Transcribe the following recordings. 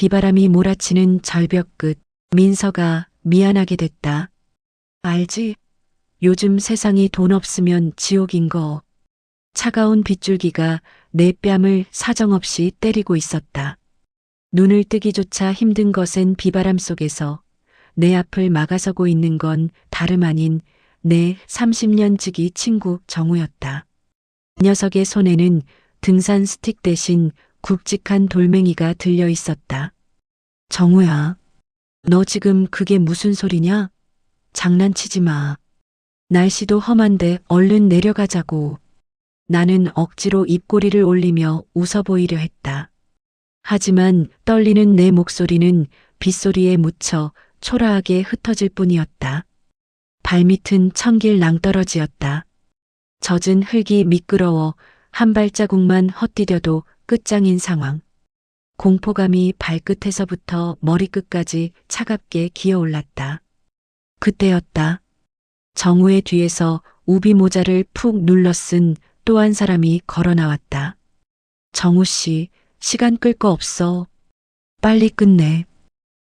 비바람이 몰아치는 절벽 끝 민서가 미안하게 됐다. 알지? 요즘 세상이 돈 없으면 지옥인 거. 차가운 빗줄기가 내 뺨을 사정없이 때리고 있었다. 눈을 뜨기조차 힘든 것엔 비바람 속에서 내 앞을 막아서고 있는 건 다름 아닌 내 30년 지기 친구 정우였다. 녀석의 손에는 등산 스틱 대신 굵직한 돌멩이가 들려 있었다. 정우야, 너 지금 그게 무슨 소리냐? 장난치지 마. 날씨도 험한데 얼른 내려가자고. 나는 억지로 입꼬리를 올리며 웃어 보이려 했다. 하지만 떨리는 내 목소리는 빗소리에 묻혀 초라하게 흩어질 뿐이었다. 발밑은 천길 낭떠러지였다. 젖은 흙이 미끄러워 한 발자국만 헛디뎌도 끝장인 상황. 공포감이 발끝에서부터 머리끝까지 차갑게 기어올랐다. 그때였다. 정우의 뒤에서 우비 모자를 푹 눌러 쓴 또 한 사람이 걸어 나왔다. 정우 씨, 시간 끌 거 없어. 빨리 끝내.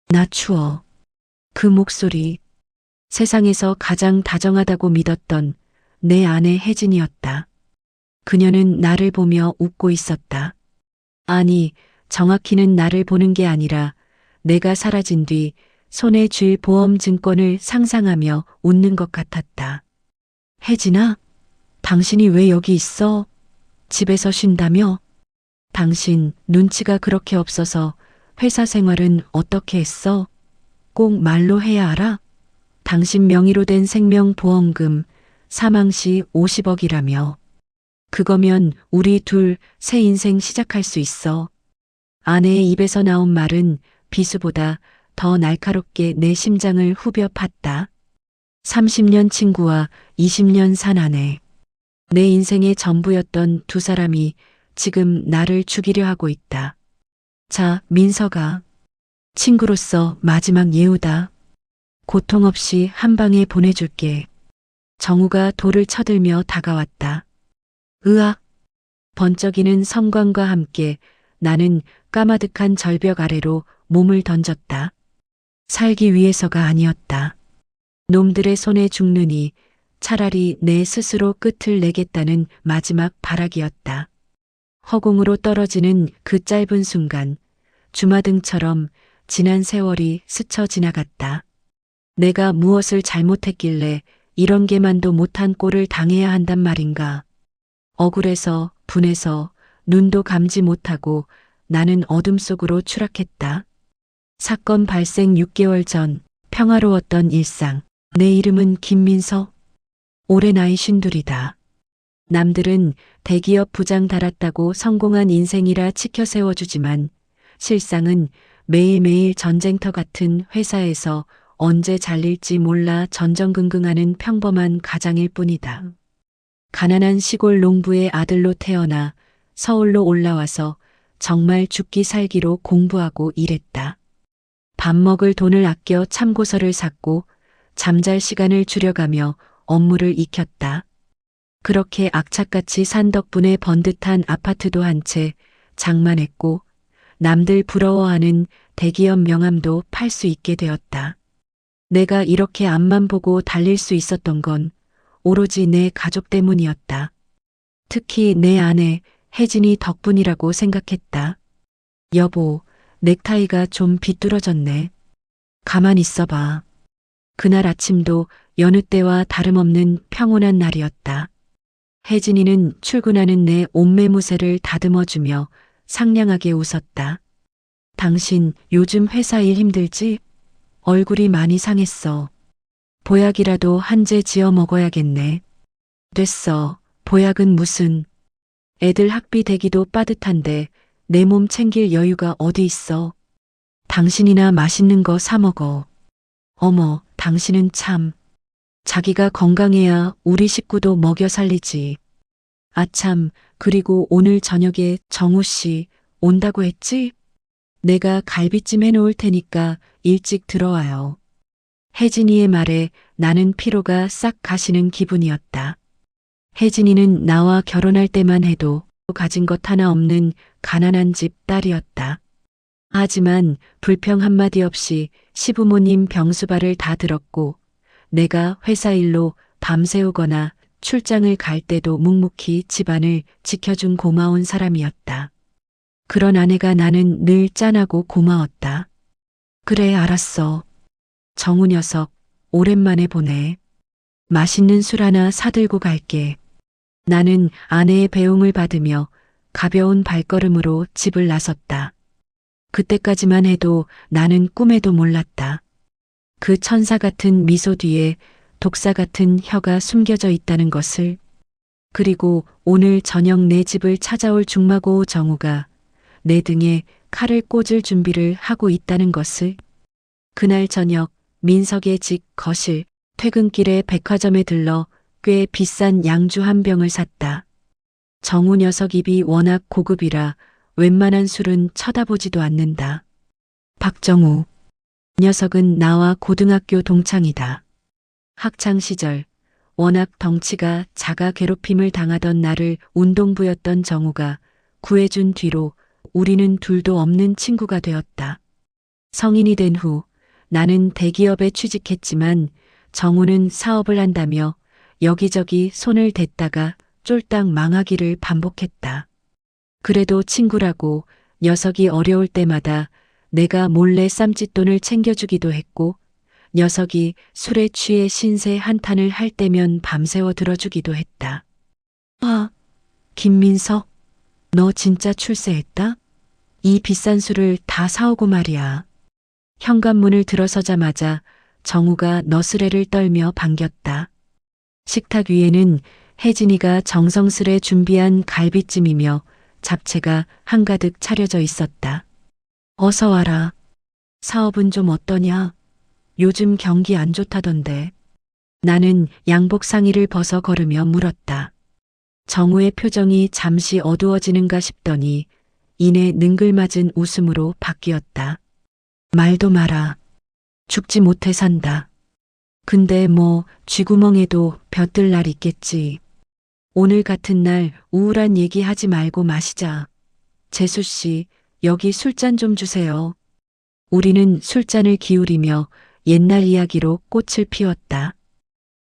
나 추워. 그 목소리, 세상에서 가장 다정하다고 믿었던 내 아내 혜진이었다. 그녀는 나를 보며 웃고 있었다. 아니, 정확히는 나를 보는 게 아니라 내가 사라진 뒤 손에 쥘 보험증권을 상상하며 웃는 것 같았다. 혜진아, 당신이 왜 여기 있어? 집에서 쉰다며? 당신 눈치가 그렇게 없어서 회사 생활은 어떻게 했어? 꼭 말로 해야 알아? 당신 명의로 된 생명보험금 사망 시 50억이라며. 그거면 우리 둘 새 인생 시작할 수 있어. 아내의 입에서 나온 말은 비수보다 더 날카롭게 내 심장을 후벼 팠다. 30년 친구와 20년 산 아내. 내 인생의 전부였던 두 사람이 지금 나를 죽이려 하고 있다. 자, 민서가. 친구로서 마지막 예우다. 고통 없이 한 방에 보내줄게. 정우가 돌을 쳐들며 다가왔다. 으악! 번쩍이는 성광과 함께 나는 까마득한 절벽 아래로 몸을 던졌다. 살기 위해서가 아니었다. 놈들의 손에 죽느니 차라리 내 스스로 끝을 내겠다는 마지막 발악이었다. 허공으로 떨어지는 그 짧은 순간 주마등처럼 지난 세월이 스쳐 지나갔다. 내가 무엇을 잘못했길래 이런 게만도 못한 꼴을 당해야 한단 말인가. 억울해서 분해서 눈도 감지 못하고 나는 어둠 속으로 추락했다. 사건 발생 6개월 전 평화로웠던 일상. 내 이름은 김민서. 올해 나이 52이다. 남들은 대기업 부장 달았다고 성공한 인생이라 치켜 세워주지만 실상은 매일매일 전쟁터 같은 회사에서 언제 잘릴지 몰라 전전긍긍하는 평범한 가장일 뿐이다. 가난한 시골 농부의 아들로 태어나 서울로 올라와서 정말 죽기 살기로 공부하고 일했다. 밥 먹을 돈을 아껴 참고서를 샀고 잠잘 시간을 줄여가며 업무를 익혔다. 그렇게 악착같이 산 덕분에 번듯한 아파트도 한 채 장만했고 남들 부러워하는 대기업 명함도 팔 수 있게 되었다. 내가 이렇게 앞만 보고 달릴 수 있었던 건 오로지 내 가족 때문이었다. 특히 내 아내 혜진이 덕분이라고 생각했다. 여보, 넥타이가 좀 비뚤어졌네. 가만 있어봐. 그날 아침도 여느 때와 다름없는 평온한 날이었다. 혜진이는 출근하는 내 옷매무새를 다듬어주며 상냥하게 웃었다. 당신 요즘 회사 일 힘들지? 얼굴이 많이 상했어. 보약이라도 한 제 지어 먹어야겠네. 됐어. 보약은 무슨. 애들 학비 대기도 빠듯한데 내 몸 챙길 여유가 어디 있어. 당신이나 맛있는 거 사 먹어. 어머, 당신은 참. 자기가 건강해야 우리 식구도 먹여 살리지. 아참, 그리고 오늘 저녁에 정우 씨 온다고 했지? 내가 갈비찜 해놓을 테니까 일찍 들어와요. 혜진이의 말에 나는 피로가 싹 가시는 기분이었다. 혜진이는 나와 결혼할 때만 해도 가진 것 하나 없는 가난한 집 딸이었다. 하지만 불평 한마디 없이 시부모님 병수발을 다 들었고 내가 회사 일로 밤새우거나 출장을 갈 때도 묵묵히 집안을 지켜준 고마운 사람이었다. 그런 아내가 나는 늘 짠하고 고마웠다. 그래, 알았어. 정우 녀석, 오랜만에 보네. 맛있는 술 하나 사들고 갈게. 나는 아내의 배웅을 받으며 가벼운 발걸음으로 집을 나섰다. 그때까지만 해도 나는 꿈에도 몰랐다. 그 천사 같은 미소 뒤에 독사 같은 혀가 숨겨져 있다는 것을. 그리고 오늘 저녁 내 집을 찾아올 중마고 정우가 내 등에 칼을 꽂을 준비를 하고 있다는 것을. 그날 저녁 민석의 집 거실 퇴근길에 백화점에 들러 꽤 비싼 양주 한 병을 샀다. 정우 녀석 입이 워낙 고급이라 웬만한 술은 쳐다보지도 않는다. 박정우. 녀석은 나와 고등학교 동창이다. 학창 시절 워낙 덩치가 작아 괴롭힘을 당하던 나를 운동부였던 정우가 구해준 뒤로 우리는 둘도 없는 친구가 되었다. 성인이 된 후 나는 대기업에 취직했지만 정우는 사업을 한다며 여기저기 손을 댔다가 쫄딱 망하기를 반복했다. 그래도 친구라고 녀석이 어려울 때마다 내가 몰래 쌈짓돈을 챙겨주기도 했고 녀석이 술에 취해 신세 한탄을 할 때면 밤새워 들어주기도 했다. 아, 김민석, 너 진짜 출세했다? 이 비싼 술을 다 사오고 말이야. 현관문을 들어서자마자 정우가 너스레를 떨며 반겼다. 식탁 위에는 혜진이가 정성스레 준비한 갈비찜이며 잡채가 한가득 차려져 있었다. 어서 와라. 사업은 좀 어떠냐? 요즘 경기 안 좋다던데. 나는 양복 상의를 벗어 걸으며 물었다. 정우의 표정이 잠시 어두워지는가 싶더니 이내 능글맞은 웃음으로 바뀌었다. 말도 마라. 죽지 못해 산다. 근데 뭐 쥐구멍에도 벼뜰 날 있겠지. 오늘 같은 날 우울한 얘기 하지 말고 마시자. 재수 씨, 여기 술잔 좀 주세요. 우리는 술잔을 기울이며 옛날 이야기로 꽃을 피웠다.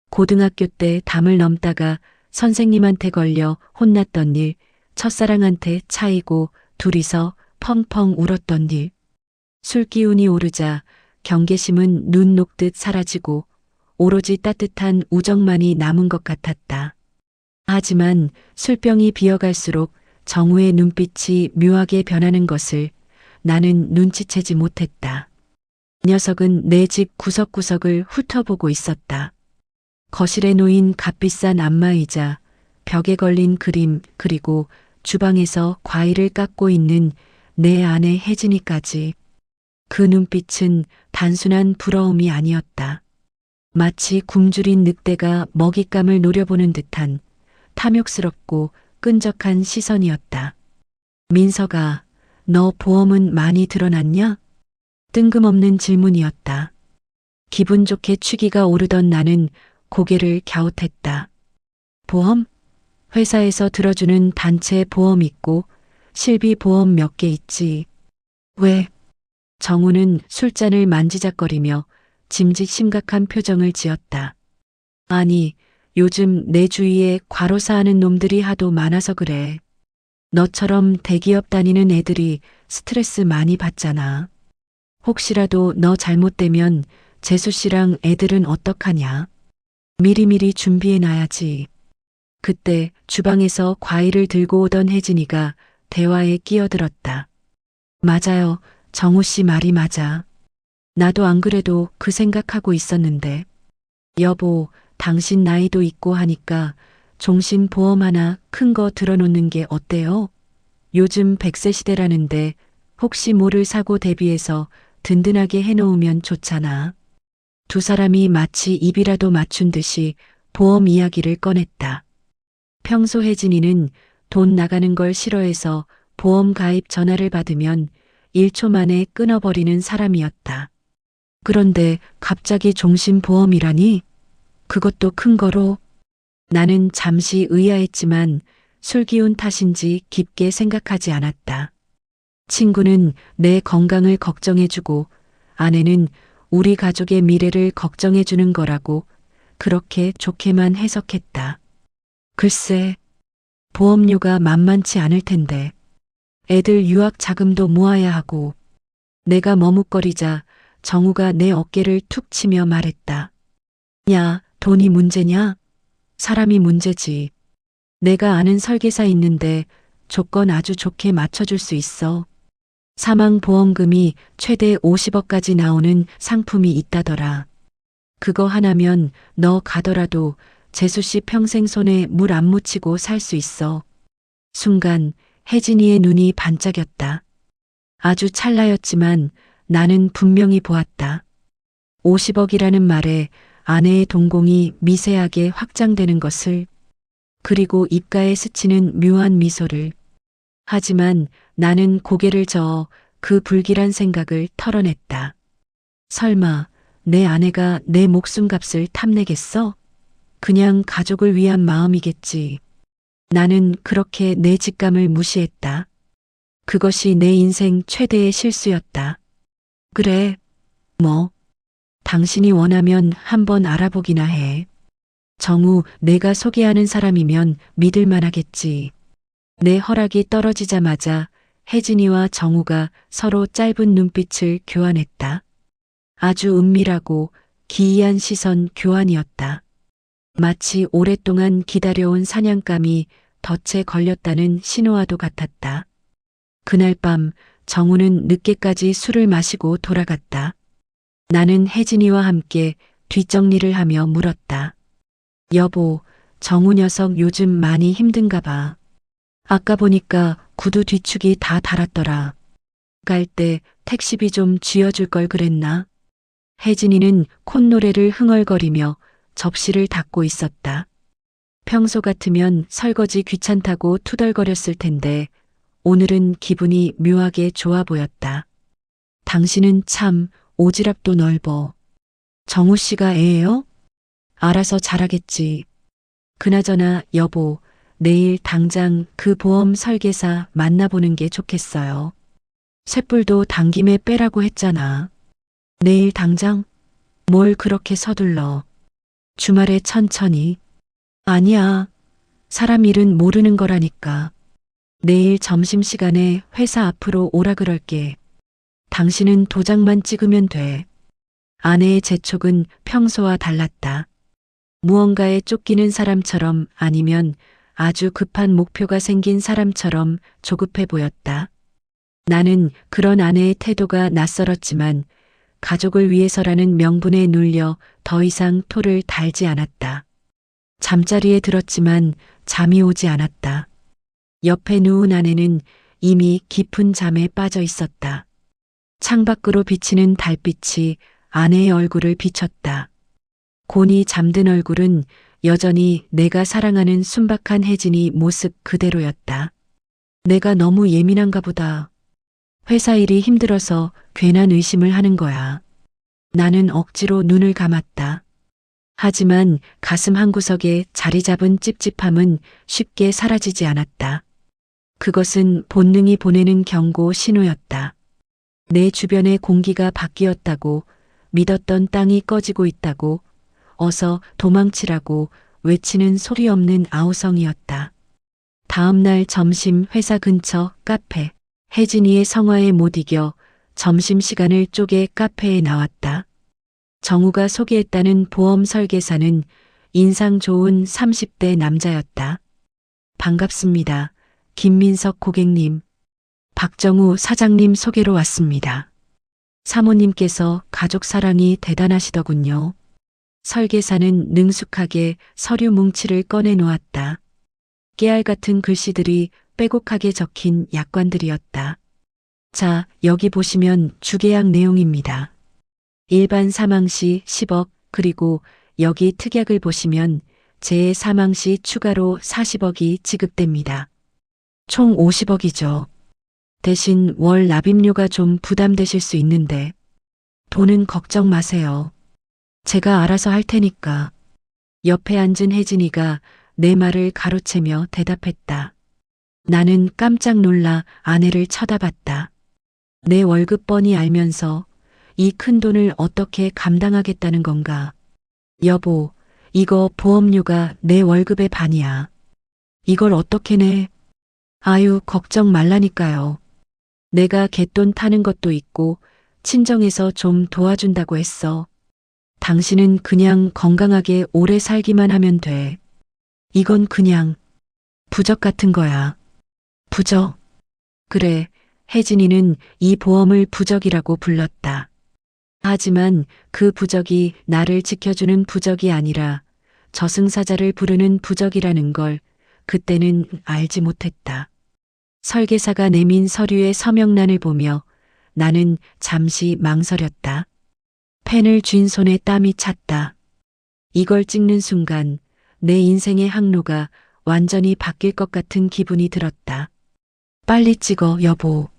고등학교 때 담을 넘다가 선생님한테 걸려 혼났던 일, 첫사랑한테 차이고 둘이서 펑펑 울었던 일. 술 기운이 오르자 경계심은 눈 녹듯 사라지고 오로지 따뜻한 우정만이 남은 것 같았다. 하지만 술병이 비어갈수록 정우의 눈빛이 묘하게 변하는 것을 나는 눈치채지 못했다. 녀석은 내 집 구석구석을 훑어보고 있었다. 거실에 놓인 값비싼 안마의자, 벽에 걸린 그림, 그리고 주방에서 과일을 깎고 있는 내 아내 혜진이까지. 그 눈빛은 단순한 부러움이 아니었다. 마치 굶주린 늑대가 먹잇감을 노려보는 듯한 탐욕스럽고 끈적한 시선이었다. 민석아, 너 보험은 많이 들어놨냐? 뜬금없는 질문이었다. 기분 좋게 취기가 오르던 나는 고개를 갸웃했다. 보험? 회사에서 들어주는 단체 보험 있고 실비 보험 몇 개 있지. 왜? 정우는 술잔을 만지작거리며 짐짓 심각한 표정을 지었다. 아니, 요즘 내 주위에 과로사하는 놈들이 하도 많아서 그래. 너처럼 대기업 다니는 애들이 스트레스 많이 받잖아. 혹시라도 너 잘못되면 재수 씨랑 애들은 어떡하냐? 미리미리 준비해놔야지. 그때 주방에서 과일을 들고 오던 혜진이가 대화에 끼어들었다. 맞아요. 정우 씨 말이 맞아. 나도 안 그래도 그 생각하고 있었는데. 여보, 당신 나이도 있고 하니까 종신보험 하나 큰 거 들어놓는 게 어때요? 요즘 100세 시대라는데 혹시 모를 사고 대비해서 든든하게 해놓으면 좋잖아. 두 사람이 마치 입이라도 맞춘 듯이 보험 이야기를 꺼냈다. 평소 혜진이는 돈 나가는 걸 싫어해서 보험 가입 전화를 받으면 1초 만에 끊어버리는 사람이었다. 그런데 갑자기 종신보험이라니? 그것도 큰 거로? 나는 잠시 의아했지만 술 기운 탓인지 깊게 생각하지 않았다. 친구는 내 건강을 걱정해주고 아내는 우리 가족의 미래를 걱정해주는 거라고 그렇게 좋게만 해석했다. 글쎄, 보험료가 만만치 않을 텐데 애들 유학 자금도 모아야 하고 내가 머뭇거리자 정우가 내 어깨를 툭 치며 말했다. 야, 돈이 문제냐? 사람이 문제지. 내가 아는 설계사 있는데 조건 아주 좋게 맞춰줄 수 있어. 사망보험금이 최대 50억까지 나오는 상품이 있다더라. 그거 하나면 너 가더라도 재수 씨 평생 손에 물 안 묻히고 살 수 있어. 순간 혜진이의 눈이 반짝였다. 아주 찰나였지만 나는 분명히 보았다. 50억이라는 말에 아내의 동공이 미세하게 확장되는 것을, 그리고 입가에 스치는 묘한 미소를. 하지만 나는 고개를 저어 그 불길한 생각을 털어냈다. 설마 내 아내가 내 목숨값을 탐내겠어? 그냥 가족을 위한 마음이겠지. 나는 그렇게 내 직감을 무시했다. 그것이 내 인생 최대의 실수였다. 그래, 뭐, 당신이 원하면 한번 알아보기나 해. 정우, 내가 소개하는 사람이면 믿을 만하겠지. 내 허락이 떨어지자마자 혜진이와 정우가 서로 짧은 눈빛을 교환했다. 아주 은밀하고 기이한 시선 교환이었다. 마치 오랫동안 기다려온 사냥감이 덫에 걸렸다는 신호와도 같았다. 그날 밤 정우는 늦게까지 술을 마시고 돌아갔다. 나는 혜진이와 함께 뒷정리를 하며 물었다. 여보, 정우 녀석 요즘 많이 힘든가 봐. 아까 보니까 구두 뒤축이 다 닳았더라. 갈 때 택시비 좀 쥐어줄 걸 그랬나? 혜진이는 콧노래를 흥얼거리며 접시를 닦고 있었다. 평소 같으면 설거지 귀찮다고 투덜거렸을 텐데 오늘은 기분이 묘하게 좋아 보였다. 당신은 참 오지랖도 넓어. 정우 씨가 애예요? 알아서 잘하겠지. 그나저나 여보, 내일 당장 그 보험 설계사 만나보는 게 좋겠어요. 쇳불도 당김에 빼라고 했잖아. 내일 당장? 뭘 그렇게 서둘러. 주말에 천천히. 아니야. 사람 일은 모르는 거라니까. 내일 점심시간에 회사 앞으로 오라 그럴게. 당신은 도장만 찍으면 돼. 아내의 재촉은 평소와 달랐다. 무언가에 쫓기는 사람처럼 아니면 아주 급한 목표가 생긴 사람처럼 조급해 보였다. 나는 그런 아내의 태도가 낯설었지만 가족을 위해서라는 명분에 눌려 더 이상 토를 달지 않았다. 잠자리에 들었지만 잠이 오지 않았다. 옆에 누운 아내는 이미 깊은 잠에 빠져 있었다. 창밖으로 비치는 달빛이 아내의 얼굴을 비췄다. 곤히 잠든 얼굴은 여전히 내가 사랑하는 순박한 혜진이 모습 그대로였다. 내가 너무 예민한가 보다. 회사 일이 힘들어서 괜한 의심을 하는 거야. 나는 억지로 눈을 감았다. 하지만 가슴 한구석에 자리 잡은 찝찝함은 쉽게 사라지지 않았다. 그것은 본능이 보내는 경고 신호였다. 내 주변의 공기가 바뀌었다고, 믿었던 땅이 꺼지고 있다고, 어서 도망치라고 외치는 소리 없는 아우성이었다. 다음 날 점심 회사 근처 카페. 혜진이의 성화에 못 이겨 점심시간을 쪼개 카페에 나왔다. 정우가 소개했다는 보험 설계사는 인상 좋은 30대 남자였다. 반갑습니다. 김민석 고객님. 박정우 사장님 소개로 왔습니다. 사모님께서 가족 사랑이 대단하시더군요. 설계사는 능숙하게 서류 뭉치를 꺼내 놓았다. 깨알 같은 글씨들이 빼곡하게 적힌 약관들이었다. 자, 여기 보시면 주계약 내용입니다. 일반 사망 시 10억, 그리고 여기 특약을 보시면 재해 사망 시 추가로 40억이 지급됩니다. 총 50억이죠. 대신 월 납입료가 좀 부담되실 수 있는데 돈은 걱정 마세요. 제가 알아서 할 테니까. 옆에 앉은 혜진이가 내 말을 가로채며 대답했다. 나는 깜짝 놀라 아내를 쳐다봤다. 내 월급 뻔히 알면서 이 큰 돈을 어떻게 감당하겠다는 건가? 여보, 이거 보험료가 내 월급의 반이야. 이걸 어떻게 내? 아유, 걱정 말라니까요. 내가 갯돈 타는 것도 있고 친정에서 좀 도와준다고 했어. 당신은 그냥 건강하게 오래 살기만 하면 돼. 이건 그냥 부적 같은 거야. 부적. 그래, 혜진이는 이 보험을 부적이라고 불렀다. 하지만 그 부적이 나를 지켜주는 부적이 아니라 저승사자를 부르는 부적이라는 걸 그때는 알지 못했다. 설계사가 내민 서류의 서명란을 보며 나는 잠시 망설였다. 펜을 쥔 손에 땀이 찼다. 이걸 찍는 순간 내 인생의 항로가 완전히 바뀔 것 같은 기분이 들었다. 빨리 찍어, 여보.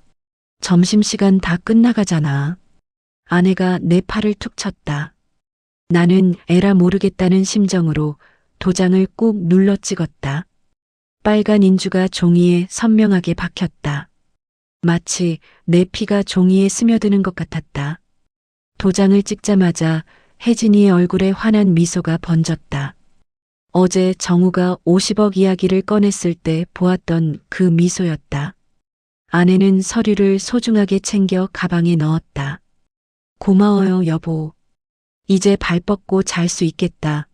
점심시간 다 끝나가잖아. 아내가 내 팔을 툭 쳤다. 나는 에라 모르겠다는 심정으로 도장을 꾹 눌러 찍었다. 빨간 인주가 종이에 선명하게 박혔다. 마치 내 피가 종이에 스며드는 것 같았다. 도장을 찍자마자 혜진이의 얼굴에 환한 미소가 번졌다. 어제 정우가 50억 이야기를 꺼냈을 때 보았던 그 미소였다. 아내는 서류를 소중하게 챙겨 가방에 넣었다. 고마워요, 여보. 이제 발 뻗고 잘 수 있겠다.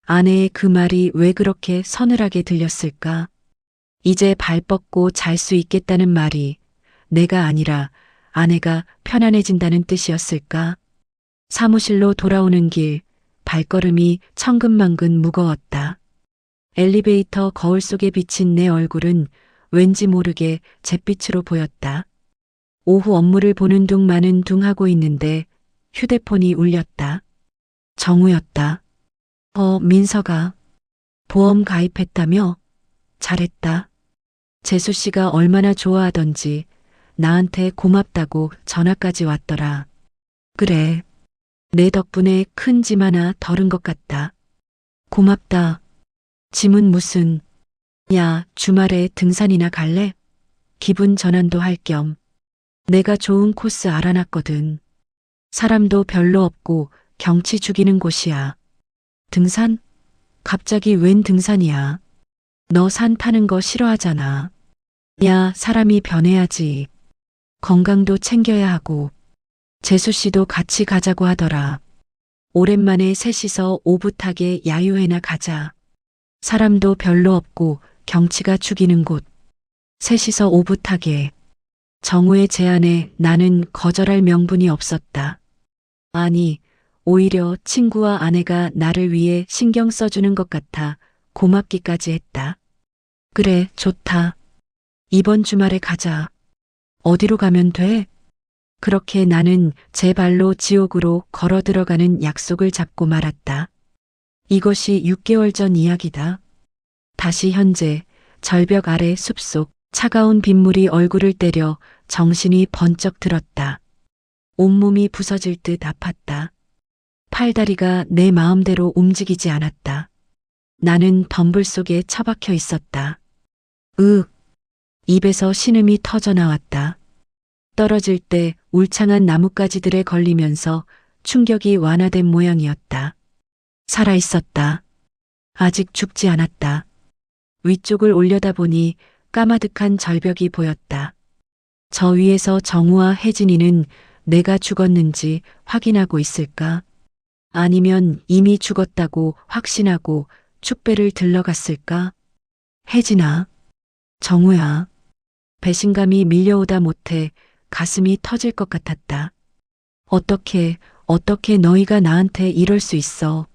아내의 그 말이 왜 그렇게 서늘하게 들렸을까? 이제 발 뻗고 잘 수 있겠다는 말이 내가 아니라 아내가 편안해진다는 뜻이었을까? 사무실로 돌아오는 길, 발걸음이 천근만근 무거웠다. 엘리베이터 거울 속에 비친 내 얼굴은 왠지 모르게 잿빛으로 보였다. 오후 업무를 보는 둥 마는 둥 하고 있는데 휴대폰이 울렸다. 정우였다. 민서가 보험 가입했다며? 잘했다. 재수 씨가 얼마나 좋아하던지 나한테 고맙다고 전화까지 왔더라. 그래. 내 덕분에 큰 짐 하나 덜은 것 같다. 고맙다. 짐은 무슨. 야, 주말에 등산이나 갈래? 기분 전환도 할 겸. 내가 좋은 코스 알아놨거든. 사람도 별로 없고 경치 죽이는 곳이야. 등산? 갑자기 웬 등산이야? 너 산 타는 거 싫어하잖아. 야, 사람이 변해야지. 건강도 챙겨야 하고. 재수 씨도 같이 가자고 하더라. 오랜만에 셋이서 오붓하게 야유회나 가자. 사람도 별로 없고 경치가 죽이는 곳. 셋이서 오붓하게. 정우의 제안에 나는 거절할 명분이 없었다. 아니, 오히려 친구와 아내가 나를 위해 신경 써주는 것 같아 고맙기까지 했다. 그래, 좋다. 이번 주말에 가자. 어디로 가면 돼? 그렇게 나는 제 발로 지옥으로 걸어 들어가는 약속을 잡고 말았다. 이것이 6개월 전 이야기다. 다시 현재 절벽 아래 숲속 차가운 빗물이 얼굴을 때려 정신이 번쩍 들었다. 온몸이 부서질 듯 아팠다. 팔다리가 내 마음대로 움직이지 않았다. 나는 덤불 속에 처박혀 있었다. 입에서 신음이 터져 나왔다. 떨어질 때 울창한 나뭇가지들에 걸리면서 충격이 완화된 모양이었다. 살아있었다. 아직 죽지 않았다. 위쪽을 올려다보니 까마득한 절벽이 보였다. 저 위에서 정우와 혜진이는 내가 죽었는지 확인하고 있을까? 아니면 이미 죽었다고 확신하고 축배를 들러갔을까? 혜진아, 정우야. 배신감이 밀려오다 못해 가슴이 터질 것 같았다. 어떻게 너희가 나한테 이럴 수 있어.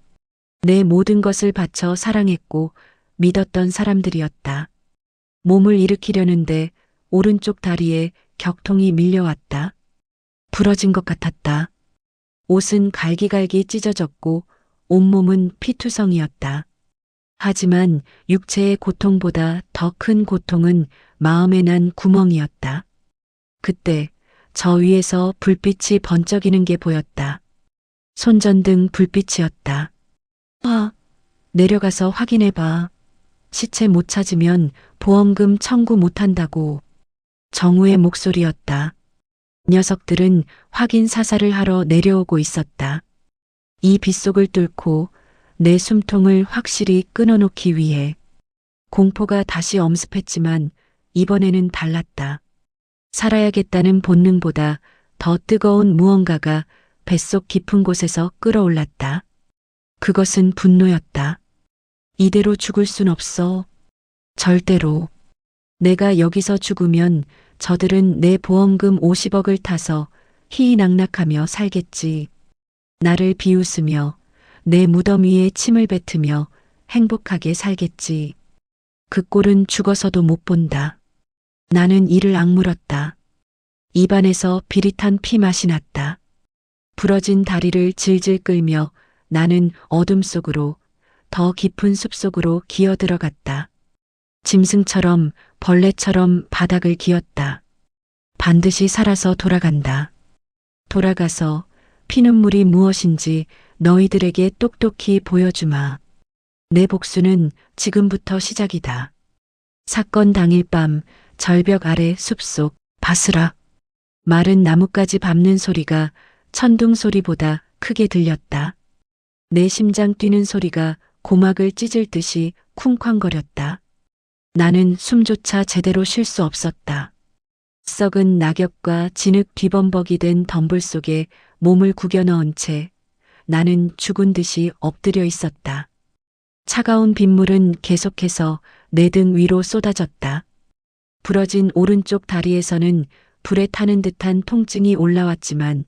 내 모든 것을 바쳐 사랑했고 믿었던 사람들이었다. 몸을 일으키려는데 오른쪽 다리에 격통이 밀려왔다. 부러진 것 같았다. 옷은 갈기갈기 찢어졌고 온몸은 피투성이었다. 하지만 육체의 고통보다 더 큰 고통은 마음에 난 구멍이었다. 그때 저 위에서 불빛이 번쩍이는 게 보였다. 손전등 불빛이었다. 내려가서 확인해봐. 시체 못 찾으면 보험금 청구 못한다고. 정우의 목소리였다. 녀석들은 확인 사살을 하러 내려오고 있었다. 이 빗속을 뚫고 내 숨통을 확실히 끊어놓기 위해. 공포가 다시 엄습했지만 이번에는 달랐다. 살아야겠다는 본능보다 더 뜨거운 무언가가 뱃속 깊은 곳에서 끓어올랐다. 그것은 분노였다. 이대로 죽을 순 없어. 절대로. 내가 여기서 죽으면 저들은 내 보험금 50억을 타서 희희낙낙하며 살겠지. 나를 비웃으며 내 무덤 위에 침을 뱉으며 행복하게 살겠지. 그 꼴은 죽어서도 못 본다. 나는 이를 악물었다. 입안에서 비릿한 피 맛이 났다. 부러진 다리를 질질 끌며 나는 어둠 속으로, 더 깊은 숲속으로 기어 들어갔다. 짐승처럼 벌레처럼 바닥을 기었다. 반드시 살아서 돌아간다. 돌아가서 피눈물이 무엇인지 너희들에게 똑똑히 보여주마. 내 복수는 지금부터 시작이다. 사건 당일 밤 절벽 아래 숲속 바스락. 마른 나뭇가지 밟는 소리가 천둥 소리보다 크게 들렸다. 내 심장 뛰는 소리가 고막을 찢을 듯이 쿵쾅거렸다. 나는 숨조차 제대로 쉴 수 없었다. 썩은 낙엽과 진흙 뒤범벅이 된 덤불 속에 몸을 구겨 넣은 채 나는 죽은 듯이 엎드려 있었다. 차가운 빗물은 계속해서 내 등 위로 쏟아졌다. 부러진 오른쪽 다리에서는 불에 타는 듯한 통증이 올라왔지만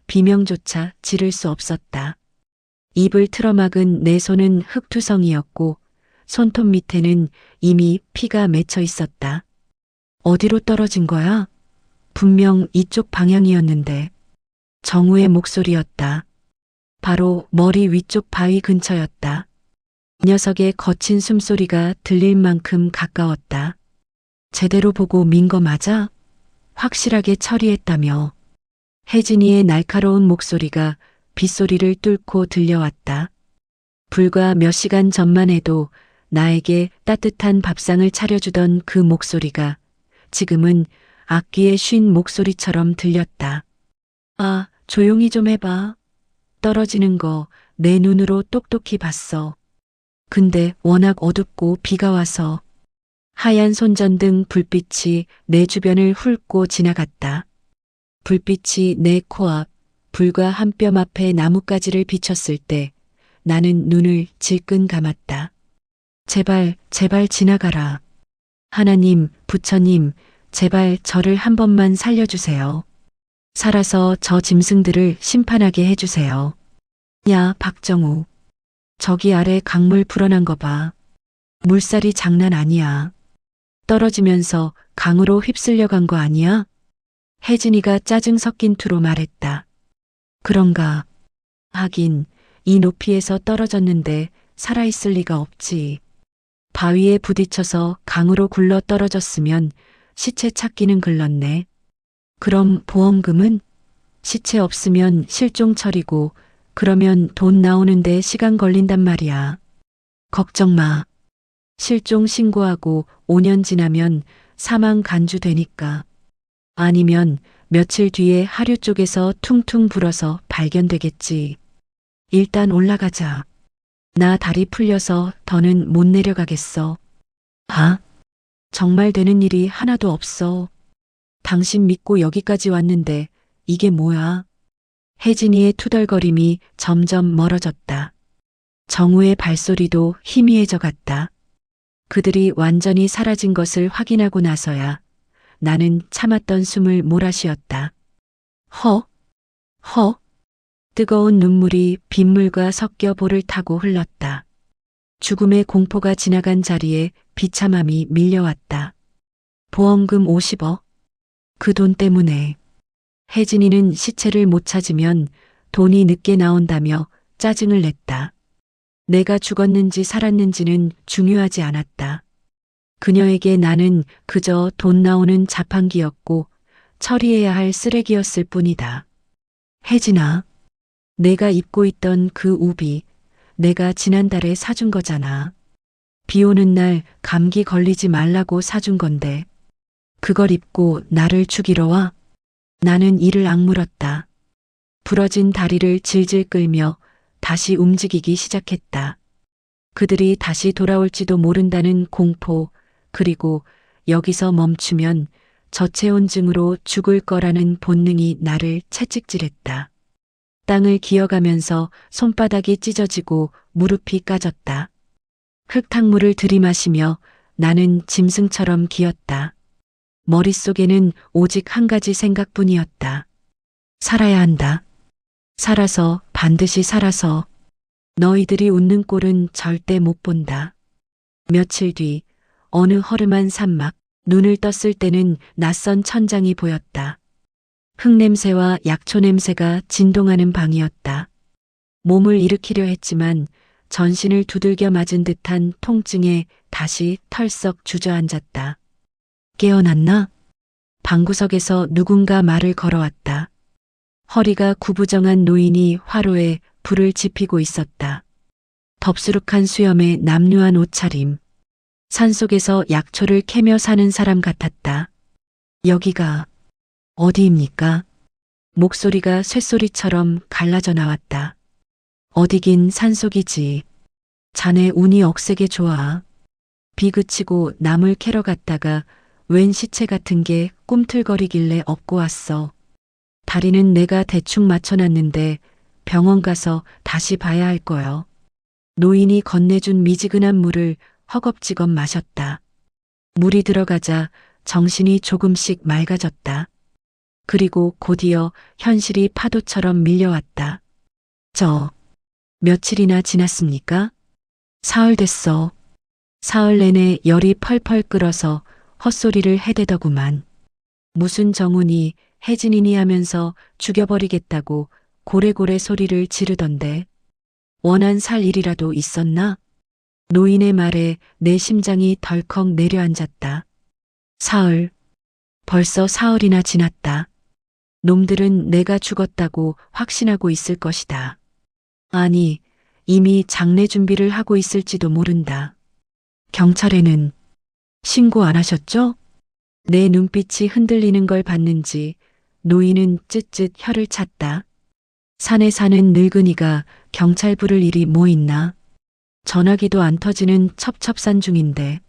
비명조차 지를 수 없었다. 입을 틀어막은 내 손은 흙투성이었고 손톱 밑에는 이미 피가 맺혀 있었다. 어디로 떨어진 거야? 분명 이쪽 방향이었는데. 정우의 목소리였다. 바로 머리 위쪽 바위 근처였다. 녀석의 거친 숨소리가 들릴 만큼 가까웠다. 제대로 보고 민 거 맞아? 확실하게 처리했다며. 혜진이의 날카로운 목소리가 빗소리를 뚫고 들려왔다. 불과 몇 시간 전만 해도 나에게 따뜻한 밥상을 차려주던 그 목소리가 지금은 악기에 쉰 목소리처럼 들렸다. 아, 조용히 좀 해봐. 떨어지는 거 내 눈으로 똑똑히 봤어. 근데 워낙 어둡고 비가 와서. 하얀 손전등 불빛이 내 주변을 훑고 지나갔다. 불빛이 내 코앞, 불과 한 뼘 앞에 나뭇가지를 비췄을 때 나는 눈을 질끈 감았다. 제발, 제발 지나가라. 하나님, 부처님, 제발 저를 한 번만 살려주세요. 살아서 저 짐승들을 심판하게 해주세요. 야, 박정우. 저기 아래 강물 불어난 거 봐. 물살이 장난 아니야. 떨어지면서 강으로 휩쓸려 간 거 아니야? 혜진이가 짜증 섞인 투로 말했다. 그런가. 하긴 이 높이에서 떨어졌는데 살아있을 리가 없지. 바위에 부딪혀서 강으로 굴러 떨어졌으면 시체 찾기는 글렀네. 그럼 보험금은? 시체 없으면 실종 처리고 그러면 돈 나오는데 시간 걸린단 말이야. 걱정 마. 실종 신고하고 5년 지나면 사망 간주되니까. 아니면 며칠 뒤에 하류 쪽에서 퉁퉁 불어서 발견되겠지. 일단 올라가자. 나 다리 풀려서 더는 못 내려가겠어. 아? 정말 되는 일이 하나도 없어. 당신 믿고 여기까지 왔는데 이게 뭐야? 혜진이의 투덜거림이 점점 멀어졌다. 정우의 발소리도 희미해져 갔다. 그들이 완전히 사라진 것을 확인하고 나서야 나는 참았던 숨을 몰아쉬었다. 허? 뜨거운 눈물이 빗물과 섞여 볼을 타고 흘렀다. 죽음의 공포가 지나간 자리에 비참함이 밀려왔다. 보험금 50억? 그 돈 때문에. 혜진이는 시체를 못 찾으면 돈이 늦게 나온다며 짜증을 냈다. 내가 죽었는지 살았는지는 중요하지 않았다. 그녀에게 나는 그저 돈 나오는 자판기였고 처리해야 할 쓰레기였을 뿐이다. 혜진아, 내가 입고 있던 그 우비, 내가 지난달에 사준 거잖아. 비 오는 날 감기 걸리지 말라고 사준 건데, 그걸 입고 나를 죽이러 와? 나는 이를 악물었다. 부러진 다리를 질질 끌며 다시 움직이기 시작했다. 그들이 다시 돌아올지도 모른다는 공포, 그리고 여기서 멈추면 저체온증으로 죽을 거라는 본능이 나를 채찍질했다. 땅을 기어가면서 손바닥이 찢어지고 무릎이 까졌다. 흙탕물을 들이마시며 나는 짐승처럼 기었다. 머릿속에는 오직 한 가지 생각뿐이었다. 살아야 한다. 살아서, 반드시 살아서. 너희들이 웃는 꼴은 절대 못 본다. 며칠 뒤 어느 허름한 산막, 눈을 떴을 때는 낯선 천장이 보였다. 흙냄새와 약초 냄새가 진동하는 방이었다. 몸을 일으키려 했지만 전신을 두들겨 맞은 듯한 통증에 다시 털썩 주저앉았다. 깨어났나? 방구석에서 누군가 말을 걸어왔다. 허리가 구부정한 노인이 화로에 불을 지피고 있었다. 덥수룩한 수염에 남루한 옷차림. 산속에서 약초를 캐며 사는 사람 같았다. 여기가 어디입니까? 목소리가 쇳소리처럼 갈라져 나왔다. 어디긴 산속이지. 자네 운이 억세게 좋아. 비 그치고 나물 캐러 갔다가 웬 시체 같은 게 꿈틀거리길래 업고 왔어. 다리는 내가 대충 맞춰놨는데 병원 가서 다시 봐야 할 거요. 노인이 건네준 미지근한 물을 허겁지겁 마셨다. 물이 들어가자 정신이 조금씩 맑아졌다. 그리고 곧이어 현실이 파도처럼 밀려왔다. 며칠이나 지났습니까? 사흘 됐어. 사흘 내내 열이 펄펄 끓어서 헛소리를 해대더구만. 무슨 정훈이 혜진이니 하면서 죽여버리겠다고 고래고래 소리를 지르던데. 원한 살 일이라도 있었나? 노인의 말에 내 심장이 덜컥 내려앉았다. 사흘. 벌써 사흘이나 지났다. 놈들은 내가 죽었다고 확신하고 있을 것이다. 아니, 이미 장례 준비를 하고 있을지도 모른다. 경찰에는 신고 안 하셨죠? 내 눈빛이 흔들리는 걸 봤는지 노인은 쯧쯧 혀를 찼다. 산에 사는 늙은이가 경찰 부를 일이 뭐 있나? 전화기도 안 터지는 첩첩산 중인데.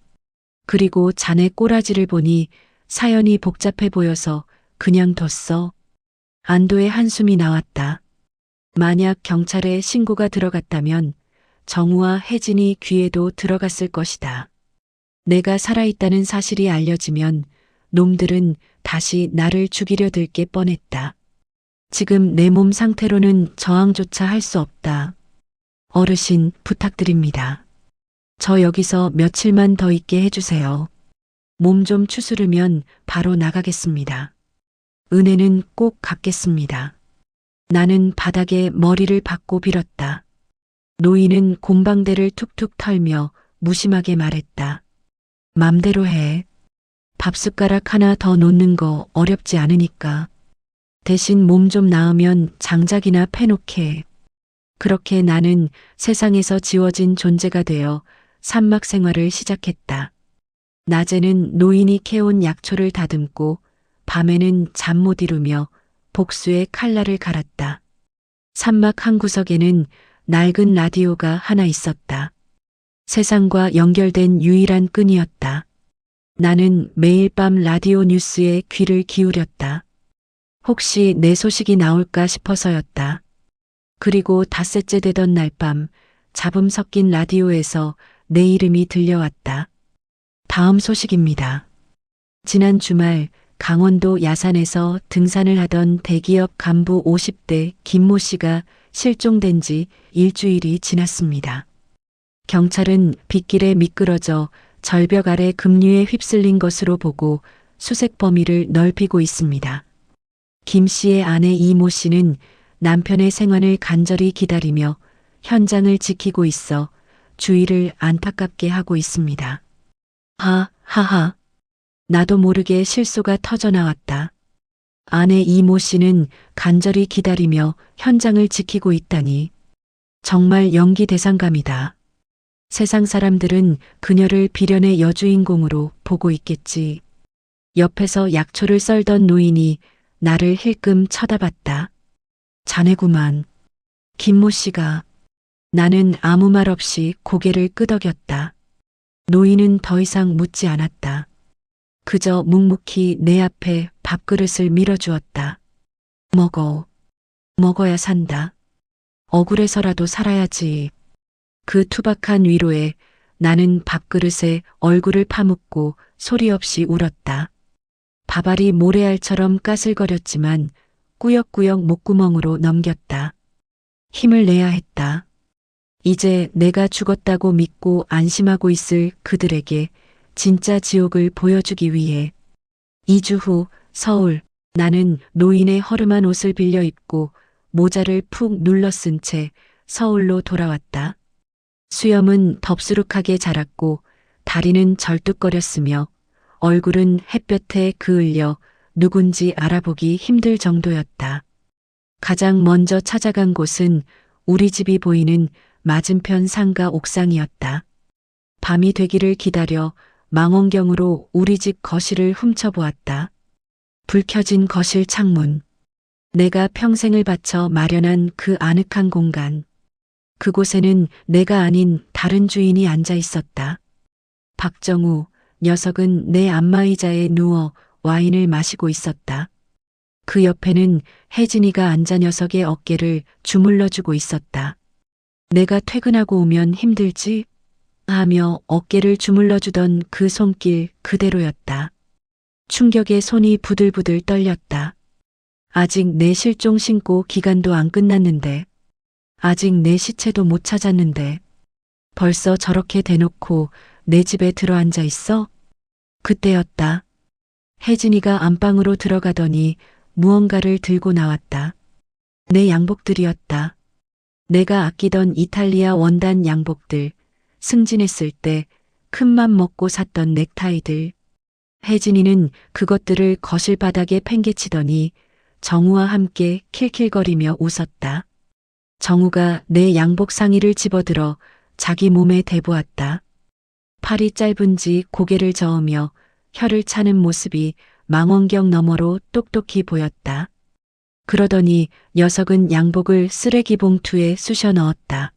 그리고 자네 꼬라지를 보니 사연이 복잡해 보여서 그냥 뒀어. 안도의 한숨이 나왔다. 만약 경찰에 신고가 들어갔다면 정우와 혜진이 귀에도 들어갔을 것이다. 내가 살아있다는 사실이 알려지면 놈들은 다시 나를 죽이려 들게 뻔했다. 지금 내 몸 상태로는 저항조차 할 수 없다. 어르신 부탁드립니다. 저 여기서 며칠만 더 있게 해주세요. 몸 좀 추스르면 바로 나가겠습니다. 은혜는 꼭 갚겠습니다. 나는 바닥에 머리를 박고 빌었다. 노인은 곰방대를 툭툭 털며 무심하게 말했다. 맘대로 해. 밥숟가락 하나 더 놓는 거 어렵지 않으니까. 대신 몸 좀 나으면 장작이나 패놓게. 그렇게 나는 세상에서 지워진 존재가 되어 산막 생활을 시작했다. 낮에는 노인이 캐온 약초를 다듬고 밤에는 잠 못 이루며 복수의 칼날을 갈았다. 산막 한 구석에는 낡은 라디오가 하나 있었다. 세상과 연결된 유일한 끈이었다. 나는 매일 밤 라디오 뉴스에 귀를 기울였다. 혹시 내 소식이 나올까 싶어서였다. 그리고 닷새째 되던 날 밤 잡음 섞인 라디오에서 내 이름이 들려왔다. 다음 소식입니다. 지난 주말 강원도 야산에서 등산을 하던 대기업 간부 50대 김모 씨가 실종된 지 일주일이 지났습니다. 경찰은 빗길에 미끄러져 절벽 아래 급류에 휩쓸린 것으로 보고 수색 범위를 넓히고 있습니다. 김 씨의 아내 이모 씨는 남편의 생환을 간절히 기다리며 현장을 지키고 있어 주위를 안타깝게 하고 있습니다. 하하하. 나도 모르게 실소가 터져 나왔다. 아내 이모 씨는 간절히 기다리며 현장을 지키고 있다니. 정말 연기 대상감이다. 세상 사람들은 그녀를 비련의 여주인공으로 보고 있겠지. 옆에서 약초를 썰던 노인이 나를 힐끔 쳐다봤다. 자네구만. 김모 씨가. 나는 아무 말 없이 고개를 끄덕였다. 노인은 더 이상 묻지 않았다. 그저 묵묵히 내 앞에 밥그릇을 밀어주었다. 먹어. 먹어야 산다. 억울해서라도 살아야지. 그 투박한 위로에 나는 밥그릇에 얼굴을 파묻고 소리 없이 울었다. 밥알이 모래알처럼 까슬거렸지만 꾸역꾸역 목구멍으로 넘겼다. 힘을 내야 했다. 이제 내가 죽었다고 믿고 안심하고 있을 그들에게 진짜 지옥을 보여주기 위해. 2주 후 서울. 나는 노인의 허름한 옷을 빌려 입고 모자를 푹 눌러 쓴 채 서울로 돌아왔다. 수염은 덥수룩하게 자랐고 다리는 절뚝거렸으며 얼굴은 햇볕에 그을려 누군지 알아보기 힘들 정도였다. 가장 먼저 찾아간 곳은 우리 집이 보이는 맞은편 상가 옥상이었다. 밤이 되기를 기다려 망원경으로 우리 집 거실을 훔쳐보았다. 불 켜진 거실 창문. 내가 평생을 바쳐 마련한 그 아늑한 공간. 그곳에는 내가 아닌 다른 주인이 앉아 있었다. 박정우. 녀석은 내 안마의자에 누워 와인을 마시고 있었다. 그 옆에는 혜진이가 앉아 녀석의 어깨를 주물러주고 있었다. 내가 퇴근하고 오면 힘들지? 하며 어깨를 주물러주던 그 손길 그대로였다. 충격에 손이 부들부들 떨렸다. 아직 내 실종 신고 기간도 안 끝났는데, 아직 내 시체도 못 찾았는데, 벌써 저렇게 대놓고 내 집에 들어앉아 있어? 그때였다. 혜진이가 안방으로 들어가더니 무언가를 들고 나왔다. 내 양복들이었다. 내가 아끼던 이탈리아 원단 양복들, 승진했을 때 큰맘 먹고 샀던 넥타이들. 혜진이는 그것들을 거실 바닥에 팽개치더니 정우와 함께 킬킬거리며 웃었다. 정우가 내 양복 상의를 집어들어 자기 몸에 대보았다. 팔이 짧은지 고개를 저으며 혀를 차는 모습이 망원경 너머로 똑똑히 보였다. 그러더니 녀석은 양복을 쓰레기 봉투에 쑤셔 넣었다.